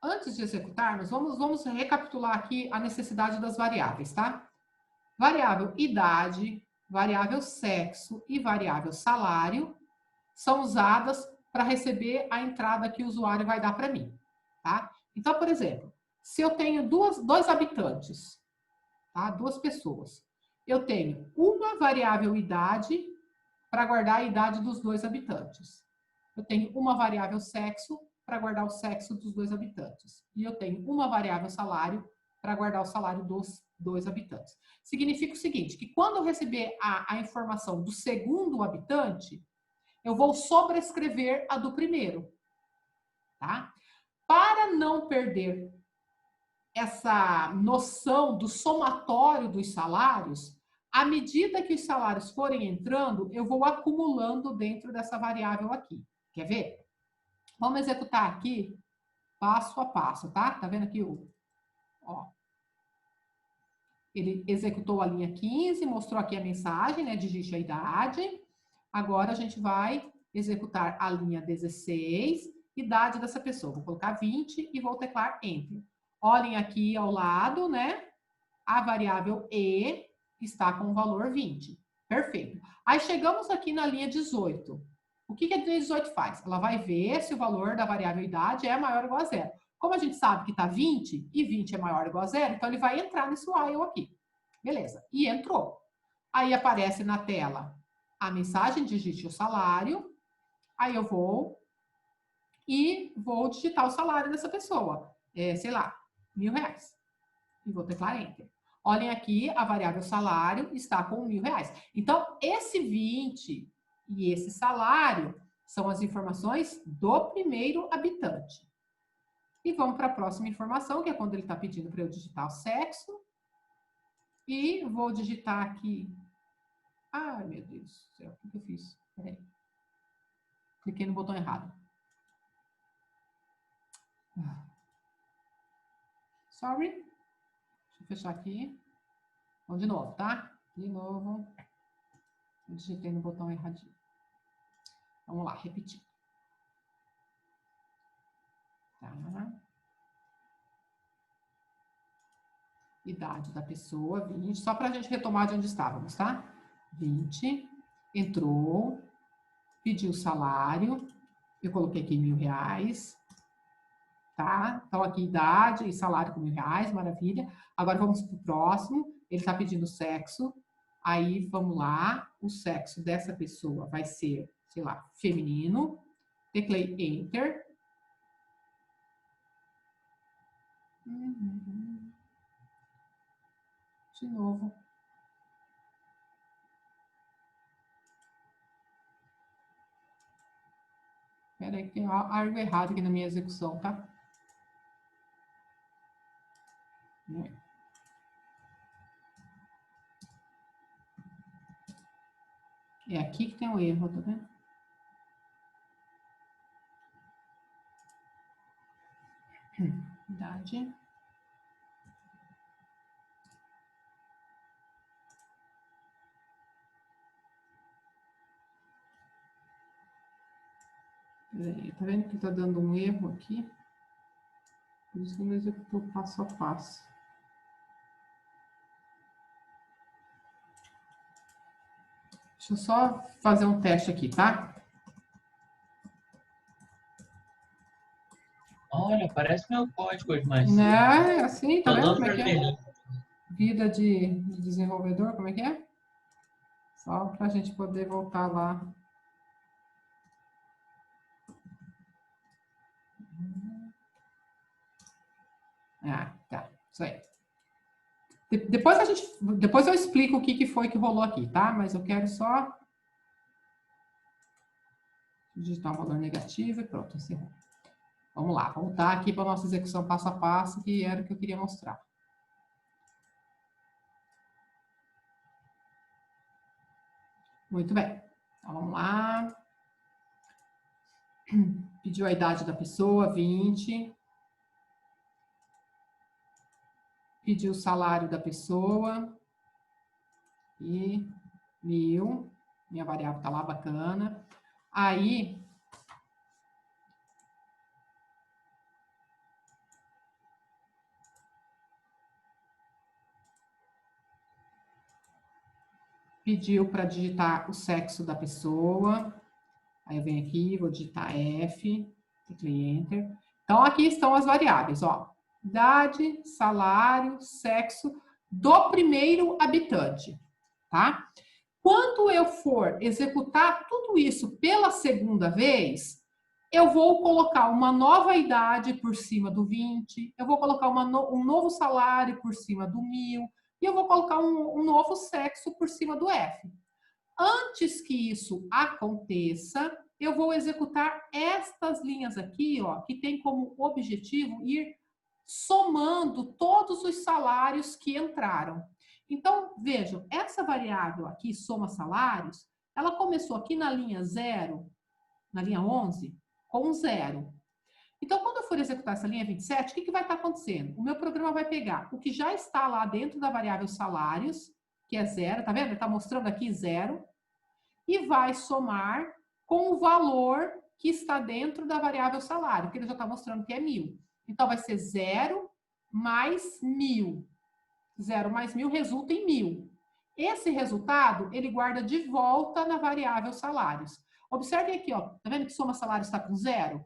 Antes de executarmos, vamos recapitular aqui a necessidade das variáveis, tá? Variável idade, variável sexo e variável salário são usadas para receber a entrada que o usuário vai dar para mim, tá? Então, por exemplo, se eu tenho dois habitantes, tá? 2 pessoas, eu tenho uma variável idade para guardar a idade dos 2 habitantes. Eu tenho uma variável sexo para guardar o sexo dos 2 habitantes. E eu tenho uma variável salário para guardar o salário dos 2 habitantes. Significa o seguinte, que quando eu receber a informação do segundo habitante, eu vou sobrescrever a do primeiro. Tá? Para não perder essa noção do somatório dos salários, à medida que os salários forem entrando, eu vou acumulando dentro dessa variável aqui. Quer ver? Vamos executar aqui passo a passo, tá? Tá vendo aqui ó. Ele executou a linha 15, mostrou aqui a mensagem, né? Digite a idade. Agora a gente vai executar a linha 16, idade dessa pessoa. Vou colocar 20 e vou teclar Enter. Olhem aqui ao lado, né? A variável E está com o valor 20. Perfeito. Aí chegamos aqui na linha 18. O que a linha 18 faz? Ela vai ver se o valor da variável idade é maior ou igual a 0. Como a gente sabe que está 20 e 20 é maior ou igual a 0, então ele vai entrar nesse while aqui. Beleza. E entrou. Aí aparece na tela a mensagem, digite o salário. Aí eu vou digitar o salário dessa pessoa. Sei lá, R$1.000. E vou teclar Enter. Olhem aqui, a variável salário está com R$1.000. Então, esse 20 e esse salário são as informações do primeiro habitante. E vamos para a próxima informação, que é quando ele está pedindo para eu digitar o sexo. E vou digitar aqui... Ai, meu Deus do céu, o que eu fiz? Peraí. Cliquei no botão errado. Sorry. Deixa eu fechar aqui. Vamos de novo, tá? De novo. Eu digitei no botão erradinho. Vamos lá, repetir. Tá. Idade da pessoa, 20. Só para a gente retomar de onde estávamos, tá? 20. Entrou. Pediu o salário. Eu coloquei aqui R$1.000. Tá? Então, aqui, idade e salário com R$1.000. Maravilha. Agora, vamos para o próximo. Ele está pedindo sexo. Aí, vamos lá. O sexo dessa pessoa vai ser, sei lá, feminino. Teclei Enter. De novo. Espera aí, que tem algo errado aqui na minha execução, tá? É aqui que tem o erro, tá vendo? Idade. Peraí, tá vendo que tá dando um erro aqui? Por isso que eu não executou passo a passo. Deixa eu só fazer um teste aqui, tá? Olha, parece meu código hoje mais. Né? Assim, tá vendo como é que é? Vida de desenvolvedor, como é que é? Só pra gente poder voltar lá. Ah, tá. Isso aí. Depois eu explico o que foi que rolou aqui, tá? Mas eu quero só digitar um valor negativo e pronto, encerrou. Vamos lá, voltar aqui para a nossa execução passo a passo, que era o que eu queria mostrar. Muito bem. Então, vamos lá. Pediu a idade da pessoa, 20. Pediu o salário da pessoa. E 1.000. Minha variável está lá, bacana. Aí... pediu para digitar o sexo da pessoa. Aí eu venho aqui, vou digitar F, teclei Enter. Então, aqui estão as variáveis, ó. Idade, salário, sexo do primeiro habitante, tá? Quando eu for executar tudo isso pela segunda vez, eu vou colocar uma nova idade por cima do 20, eu vou colocar um novo salário por cima do 1.000, e eu vou colocar um novo sexo por cima do F. Antes que isso aconteça, eu vou executar estas linhas aqui, ó, que tem como objetivo ir somando todos os salários que entraram. Então, vejam, essa variável aqui, soma salários, ela começou aqui na linha 0, na linha 11, com 0. Então, quando eu for executar essa linha 27, o que vai estar acontecendo? O meu programa vai pegar o que já está lá dentro da variável salários, que é 0, tá vendo? Ele está mostrando aqui 0, e vai somar com o valor que está dentro da variável salário, que ele já está mostrando que é 1.000. Então, vai ser 0 mais 1.000. 0 mais 1.000 resulta em 1.000. Esse resultado, ele guarda de volta na variável salários. Observem aqui, ó, tá vendo que soma salário está com 0?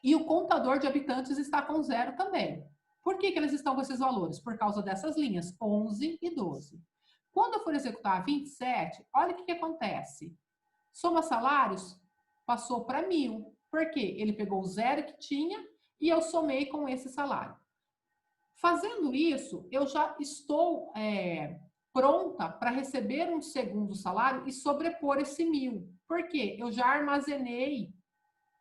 E o contador de habitantes está com 0 também. Por que eles estão com esses valores? Por causa dessas linhas, 11 e 12. Quando eu for executar 27, olha o que acontece. Soma salários passou para 1.000. Por quê? Ele pegou o 0 que tinha e eu somei com esse salário. Fazendo isso, eu já estou pronta para receber um segundo salário e sobrepor esse 1.000. Por quê? Eu já armazenei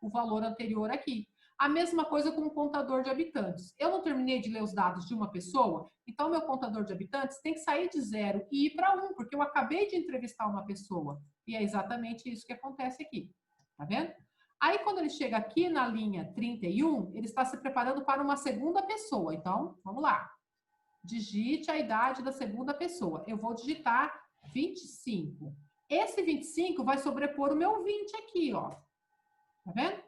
o valor anterior aqui. A mesma coisa com o contador de habitantes. Eu não terminei de ler os dados de uma pessoa, então meu contador de habitantes tem que sair de 0 e ir para 1, porque eu acabei de entrevistar uma pessoa. E é exatamente isso que acontece aqui. Tá vendo? Aí, quando ele chega aqui na linha 31, ele está se preparando para uma segunda pessoa. Então, vamos lá. Digite a idade da segunda pessoa. Eu vou digitar 25. Esse 25 vai sobrepor o meu 20 aqui, ó. Tá vendo?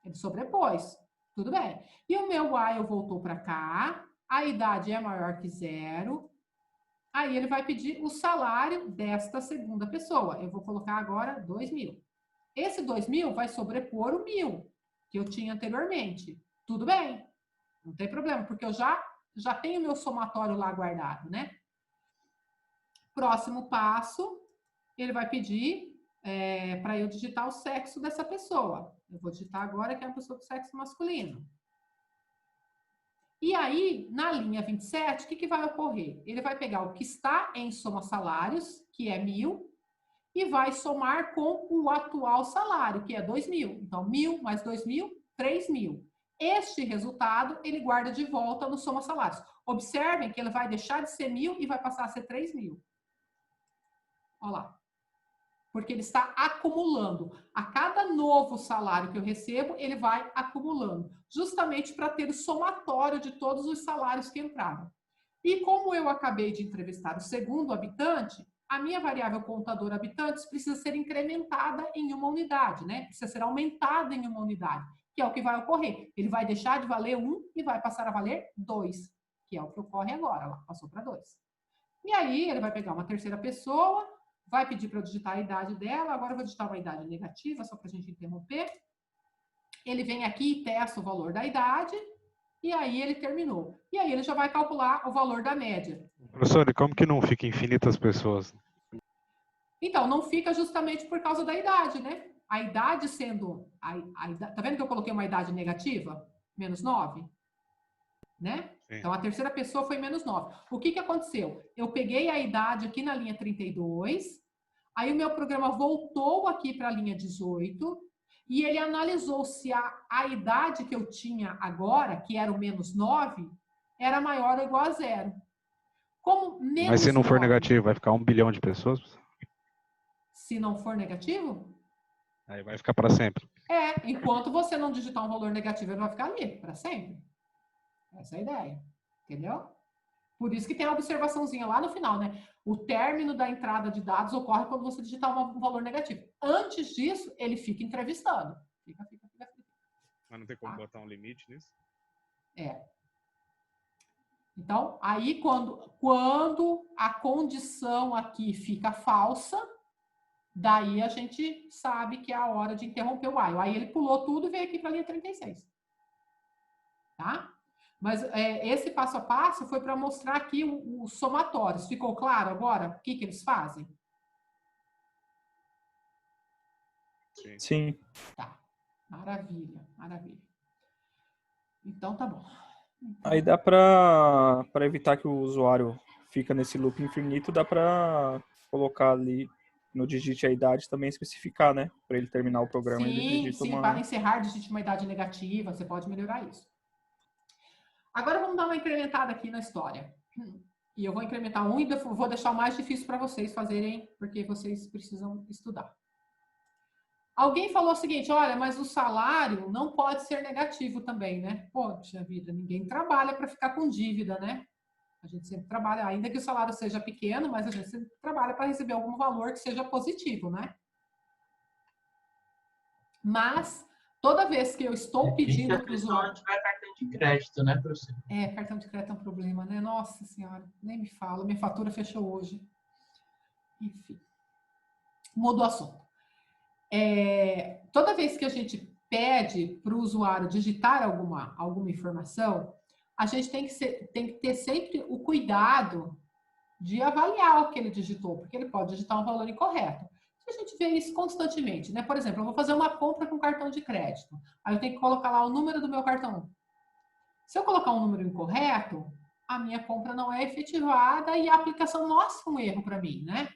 Ele sobrepôs. Tudo bem. E o meu while voltou para cá. A idade é maior que 0. Aí ele vai pedir o salário desta segunda pessoa. Eu vou colocar agora 2.000. Esse 2.000 vai sobrepor o 1.000 que eu tinha anteriormente. Tudo bem. Não tem problema, porque eu já tenho meu somatório lá guardado, né? Próximo passo, ele vai pedir para eu digitar o sexo dessa pessoa. Eu vou digitar agora que é uma pessoa do sexo masculino. E aí, na linha 27, o que vai ocorrer? Ele vai pegar o que está em soma salários, que é 1.000, e vai somar com o atual salário, que é 2.000. Então, 1.000 mais 2.000, 3.000. Este resultado, ele guarda de volta no soma salários. Observem que ele vai deixar de ser 1.000 e vai passar a ser 3.000. Olha lá. Porque ele está acumulando. A cada novo salário que eu recebo, ele vai acumulando. Justamente para ter o somatório de todos os salários que entraram. E como eu acabei de entrevistar o segundo habitante, a minha variável contador habitantes precisa ser incrementada em uma unidade, né? Precisa ser aumentada em uma unidade, que é o que vai ocorrer. Ele vai deixar de valer 1 e vai passar a valer 2, que é o que ocorre agora, lá, passou para 2. E aí ele vai pegar uma terceira pessoa, vai pedir para eu digitar a idade dela, agora eu vou digitar uma idade negativa, só para a gente interromper. Ele vem aqui e testa o valor da idade, e aí ele terminou. E aí ele já vai calcular o valor da média. Professor, e como que não fica infinitas pessoas? Então, não fica justamente por causa da idade, né? A idade sendo... tá vendo que eu coloquei uma idade negativa? Menos 9? Né? Sim. Então, a terceira pessoa foi menos 9. O que aconteceu? Eu peguei a idade aqui na linha 32, aí o meu programa voltou aqui para a linha 18, e ele analisou se a idade que eu tinha agora, que era o menos 9, era maior ou igual a 0. Como menos Mas se não for 9, negativo, vai ficar 1 bilhão de pessoas? Se não for negativo? Aí vai ficar para sempre. Enquanto você não digitar um valor negativo, ele vai ficar ali, para sempre. Essa é a ideia, entendeu? Por isso que tem a observaçãozinha lá no final, né? O término da entrada de dados ocorre quando você digitar um valor negativo. Antes disso, ele fica entrevistando. Fica. Mas não tem como botar um limite nisso? Então, aí quando a condição aqui fica falsa, daí a gente sabe que é a hora de interromper o while. Aí ele pulou tudo e veio aqui para a linha 36. Tá? Mas esse passo a passo foi para mostrar aqui os somatórios. Ficou claro agora o que eles fazem? Sim. Tá. Maravilha. Então tá bom. Aí dá para evitar que o usuário fica nesse loop infinito, dá para colocar ali no digite a idade também especificar, né? Para ele terminar o programa. Sim, para encerrar, digite uma idade negativa, você pode melhorar isso. Agora vamos dar uma incrementada aqui na história. E eu vou incrementar um e vou deixar o mais difícil para vocês fazerem, porque vocês precisam estudar. Alguém falou o seguinte, olha, mas o salário não pode ser negativo também, né? Poxa vida, ninguém trabalha para ficar com dívida, né? A gente sempre trabalha, ainda que o salário seja pequeno, mas a gente sempre trabalha para receber algum valor que seja positivo, né? Mas toda vez que eu estou pedindo para o usuário... tiver cartão de crédito, né, professor? Cartão de crédito é um problema, né? Nossa Senhora, nem me fala. Minha fatura fechou hoje. Enfim, mudou o assunto. Toda vez que a gente pede para o usuário digitar alguma informação, a gente tem que ter sempre o cuidado de avaliar o que ele digitou, porque ele pode digitar um valor incorreto. A gente vê isso constantemente, né? Por exemplo, eu vou fazer uma compra com cartão de crédito. Aí eu tenho que colocar lá o número do meu cartão. Se eu colocar um número incorreto, a minha compra não é efetivada e a aplicação mostra um erro para mim, né?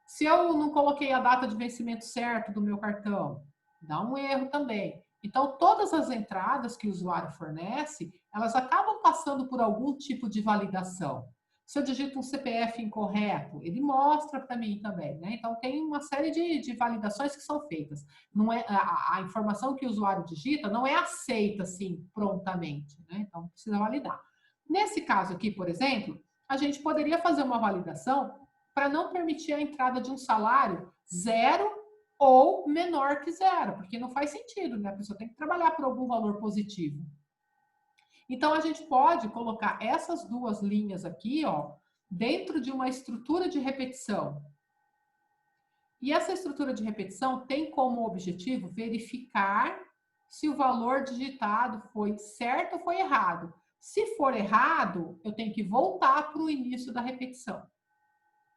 Se eu não coloquei a data de vencimento certo do meu cartão, dá um erro também. Então, todas as entradas que o usuário fornece, elas acabam passando por algum tipo de validação. Se eu digito um CPF incorreto, ele mostra para mim também, né? Então, tem uma série de validações que são feitas. Não é, a informação que o usuário digita não é aceita, assim, prontamente, né? Então, precisa validar. Nesse caso aqui, por exemplo, a gente poderia fazer uma validação para não permitir a entrada de um salário 0 ou menor que 0, porque não faz sentido, né? A pessoa tem que trabalhar por algum valor positivo. Então, a gente pode colocar essas duas linhas aqui, ó, dentro de uma estrutura de repetição. E essa estrutura de repetição tem como objetivo verificar se o valor digitado foi certo ou foi errado. Se for errado, eu tenho que voltar para o início da repetição,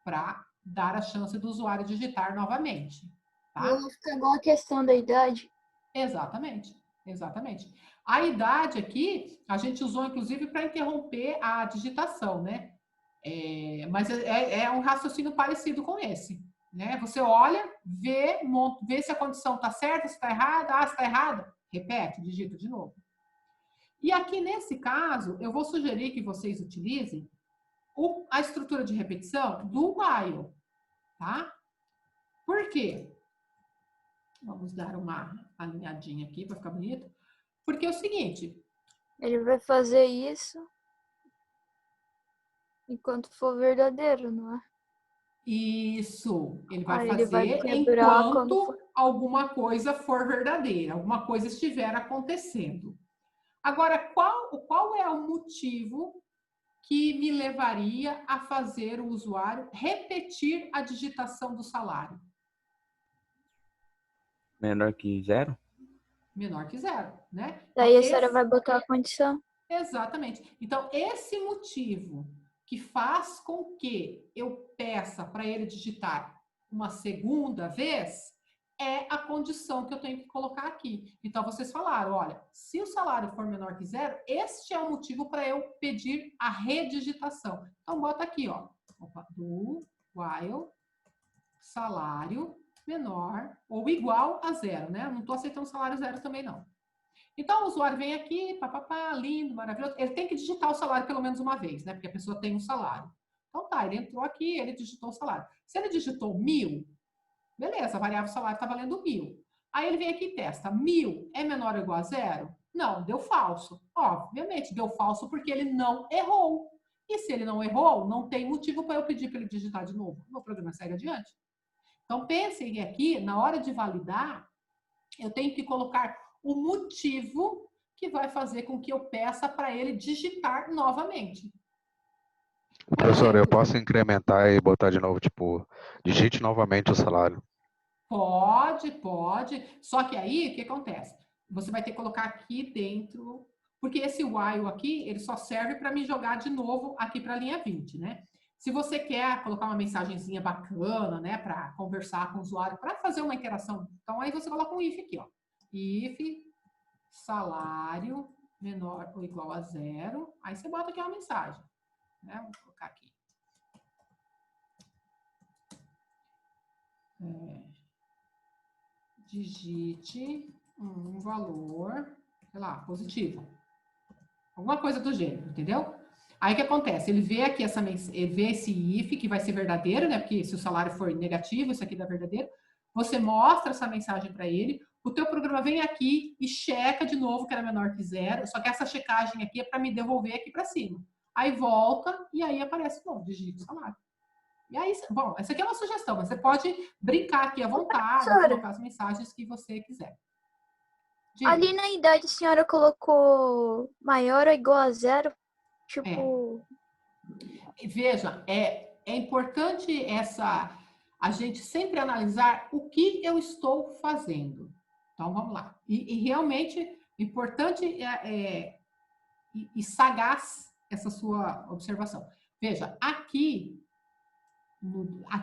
para dar a chance do usuário digitar novamente. Tá? Vai ficar igual a questão da idade. Exatamente, exatamente. A idade aqui, a gente usou inclusive para interromper a digitação, né? Mas é um raciocínio parecido com esse, né? Você olha, vê se a condição está certa, se está errada. Se está errada, repete, digita de novo. E aqui nesse caso, eu vou sugerir que vocês utilizem a estrutura de repetição do while, tá? Por quê? Vamos dar uma alinhadinha aqui para ficar bonito. Porque é o seguinte... Ele vai fazer isso enquanto for verdadeiro, não é? Isso. Ele vai fazer enquanto alguma coisa for verdadeira, alguma coisa estiver acontecendo. Agora, qual é o motivo que me levaria a fazer o usuário repetir a digitação do salário? Menor que 0? Menor que 0, né? Daí a senhora vai botar a condição. Exatamente. Então, esse motivo que faz com que eu peça para ele digitar uma segunda vez é a condição que eu tenho que colocar aqui. Então, vocês falaram, olha, se o salário for menor que 0, este é o motivo para eu pedir a redigitação. Então, bota aqui, ó, do while salário menor ou igual a 0, né? Eu não estou aceitando salário 0 também, não. Então, o usuário vem aqui, papapá, lindo, maravilhoso. Ele tem que digitar o salário pelo menos uma vez, né? Porque a pessoa tem um salário. Então, tá, ele entrou aqui, ele digitou o salário. Se ele digitou 1.000, beleza, a variável salário está valendo 1.000. Aí ele vem aqui e testa, 1.000 é menor ou igual a 0? Não, deu falso. Obviamente, deu falso porque ele não errou. E se ele não errou, não tem motivo para eu pedir para ele digitar de novo. O meu programa segue adiante. Então, pensem aqui, na hora de validar, eu tenho que colocar o motivo que vai fazer com que eu peça para ele digitar novamente. Professor, eu posso incrementar e botar de novo, tipo, digite novamente o salário. Pode. Só que aí, o que acontece? Você vai ter que colocar aqui dentro, porque esse while aqui, ele só serve para me jogar de novo aqui para a linha 20, né? Se você quer colocar uma mensagenzinha bacana, né, para conversar com o usuário, para fazer uma interação, então aí você coloca um if aqui, ó. If salário menor ou igual a 0, aí você bota aqui uma mensagem, né? Vou colocar aqui. Digite um valor, sei lá, positivo. Alguma coisa do gênero, entendeu? Aí o que acontece? Ele vê aqui ele vê esse if, que vai ser verdadeiro, né? Porque se o salário for negativo, isso aqui dá verdadeiro. Você mostra essa mensagem para ele. O teu programa vem aqui e checa de novo que era menor que 0. Só que essa checagem aqui é para me devolver aqui para cima. Aí volta e aí aparece de novo, digite o salário. E aí, bom, essa aqui é uma sugestão, mas você pode brincar aqui à vontade, colocar as mensagens que você quiser. Ali na idade a senhora colocou maior ou igual a 0? Tipo... Veja, é importante a gente sempre analisar o que eu estou fazendo. Então, vamos lá. E realmente, importante e sagaz essa sua observação. Veja, aqui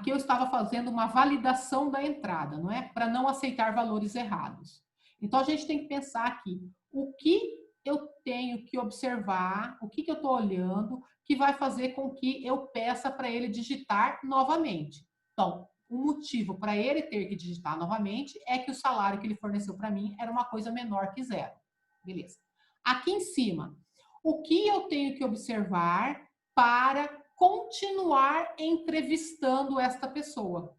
eu estava fazendo uma validação da entrada, não é? Para não aceitar valores errados. Então, a gente tem que pensar aqui, o que eu tenho que observar, o que eu estou olhando, que vai fazer com que eu peça para ele digitar novamente. Então, o motivo para ele ter que digitar novamente é que o salário que ele forneceu para mim era uma coisa menor que 0. Beleza. Aqui em cima, o que eu tenho que observar para continuar entrevistando esta pessoa?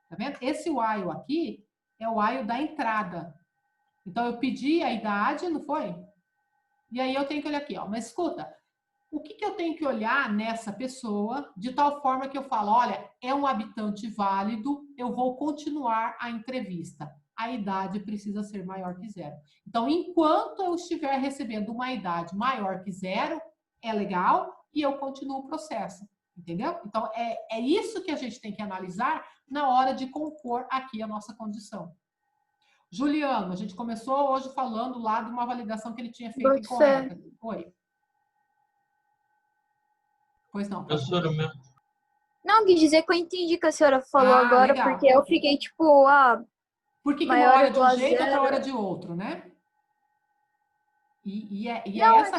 Tá vendo? Esse while aqui é o while da entrada. Então, eu pedi a idade, não foi? E aí eu tenho que olhar aqui, ó. Mas escuta, o que eu tenho que olhar nessa pessoa de tal forma que eu falo, olha, é um habitante válido, eu vou continuar a entrevista. A idade precisa ser maior que 0. Então, enquanto eu estiver recebendo uma idade maior que 0, é legal e eu continuo o processo. Entendeu? Então, é isso que a gente tem que analisar na hora de compor aqui a nossa condição. Juliano, a gente começou hoje falando lá de uma validação que ele tinha feito incorreta. Oi. Pois não. Professora, não, quis dizer que eu entendi que a senhora falou agora, legal. Porque eu fiquei tipo, por que uma hora de um jeito e outra hora de outro, né? Não, essa...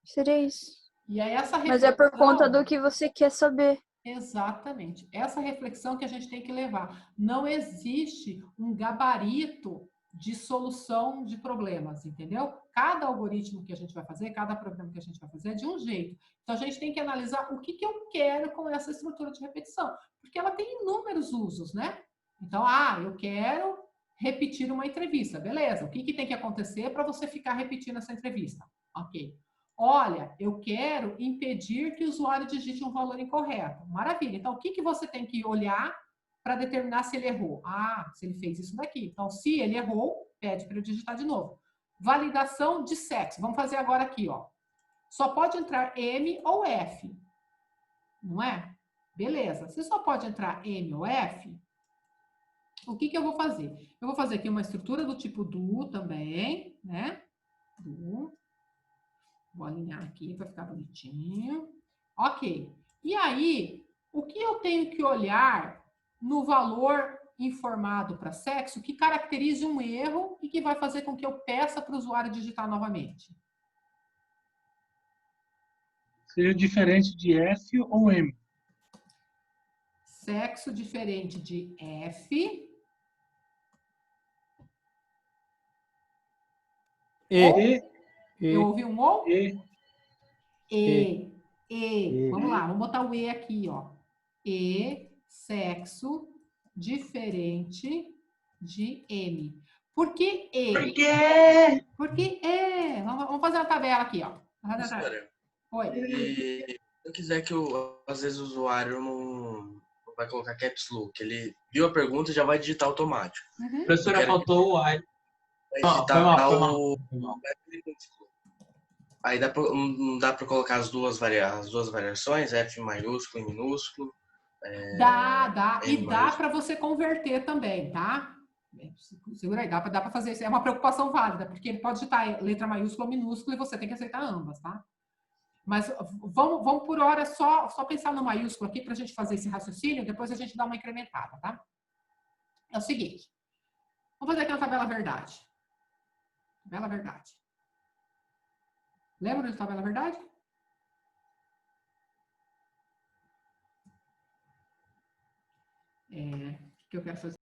seria isso. E é essa reflexão... Mas é por conta do que você quer saber. Exatamente. Essa reflexão que a gente tem que levar. Não existe um gabarito de solução de problemas, entendeu? Cada algoritmo que a gente vai fazer, cada programa que a gente vai fazer é de um jeito. Então, a gente tem que analisar o que eu quero com essa estrutura de repetição. Porque ela tem inúmeros usos, né? Então, eu quero repetir uma entrevista. Beleza. O que tem que acontecer para você ficar repetindo essa entrevista? Ok. Olha, eu quero impedir que o usuário digite um valor incorreto. Maravilha. Então, o que você tem que olhar para determinar se ele errou? Se ele fez isso daqui. Então, se ele errou, pede para eu digitar de novo. Validação de sexo. Vamos fazer agora aqui, ó. Só pode entrar M ou F. Não é? Beleza. Se só pode entrar M ou F, o que eu vou fazer? Eu vou fazer aqui uma estrutura do tipo do também, né? Do. Vou alinhar aqui para ficar bonitinho. Ok. E aí, o que eu tenho que olhar no valor informado para sexo que caracterize um erro e que vai fazer com que eu peça para o usuário digitar novamente? Seria diferente de F ou M? Sexo diferente de F. Eu ouvi um ou? E. Vamos lá, vamos botar o E aqui, ó. E, sexo, diferente de M. Por que E? Por quê? Porque E. Vamos fazer uma tabela aqui, ó. Oi. E se eu quiser que, às vezes, o usuário não vai colocar caps lock, ele viu a pergunta e já vai digitar automático. Professora, faltou o I. Vai digitar Aí não dá para colocar as duas variações, F maiúsculo e minúsculo. Dá. E dá para você converter também, tá? Segura aí, dá para fazer isso. É uma preocupação válida, porque ele pode digitar letra maiúscula ou minúscula e você tem que aceitar ambas, tá? Mas vamos por hora só pensar no maiúsculo aqui para a gente fazer esse raciocínio, depois a gente dá uma incrementada, tá? É o seguinte. Vamos fazer aqui uma tabela verdade. Tabela verdade. Lembra de tabela verdade? O que eu quero fazer?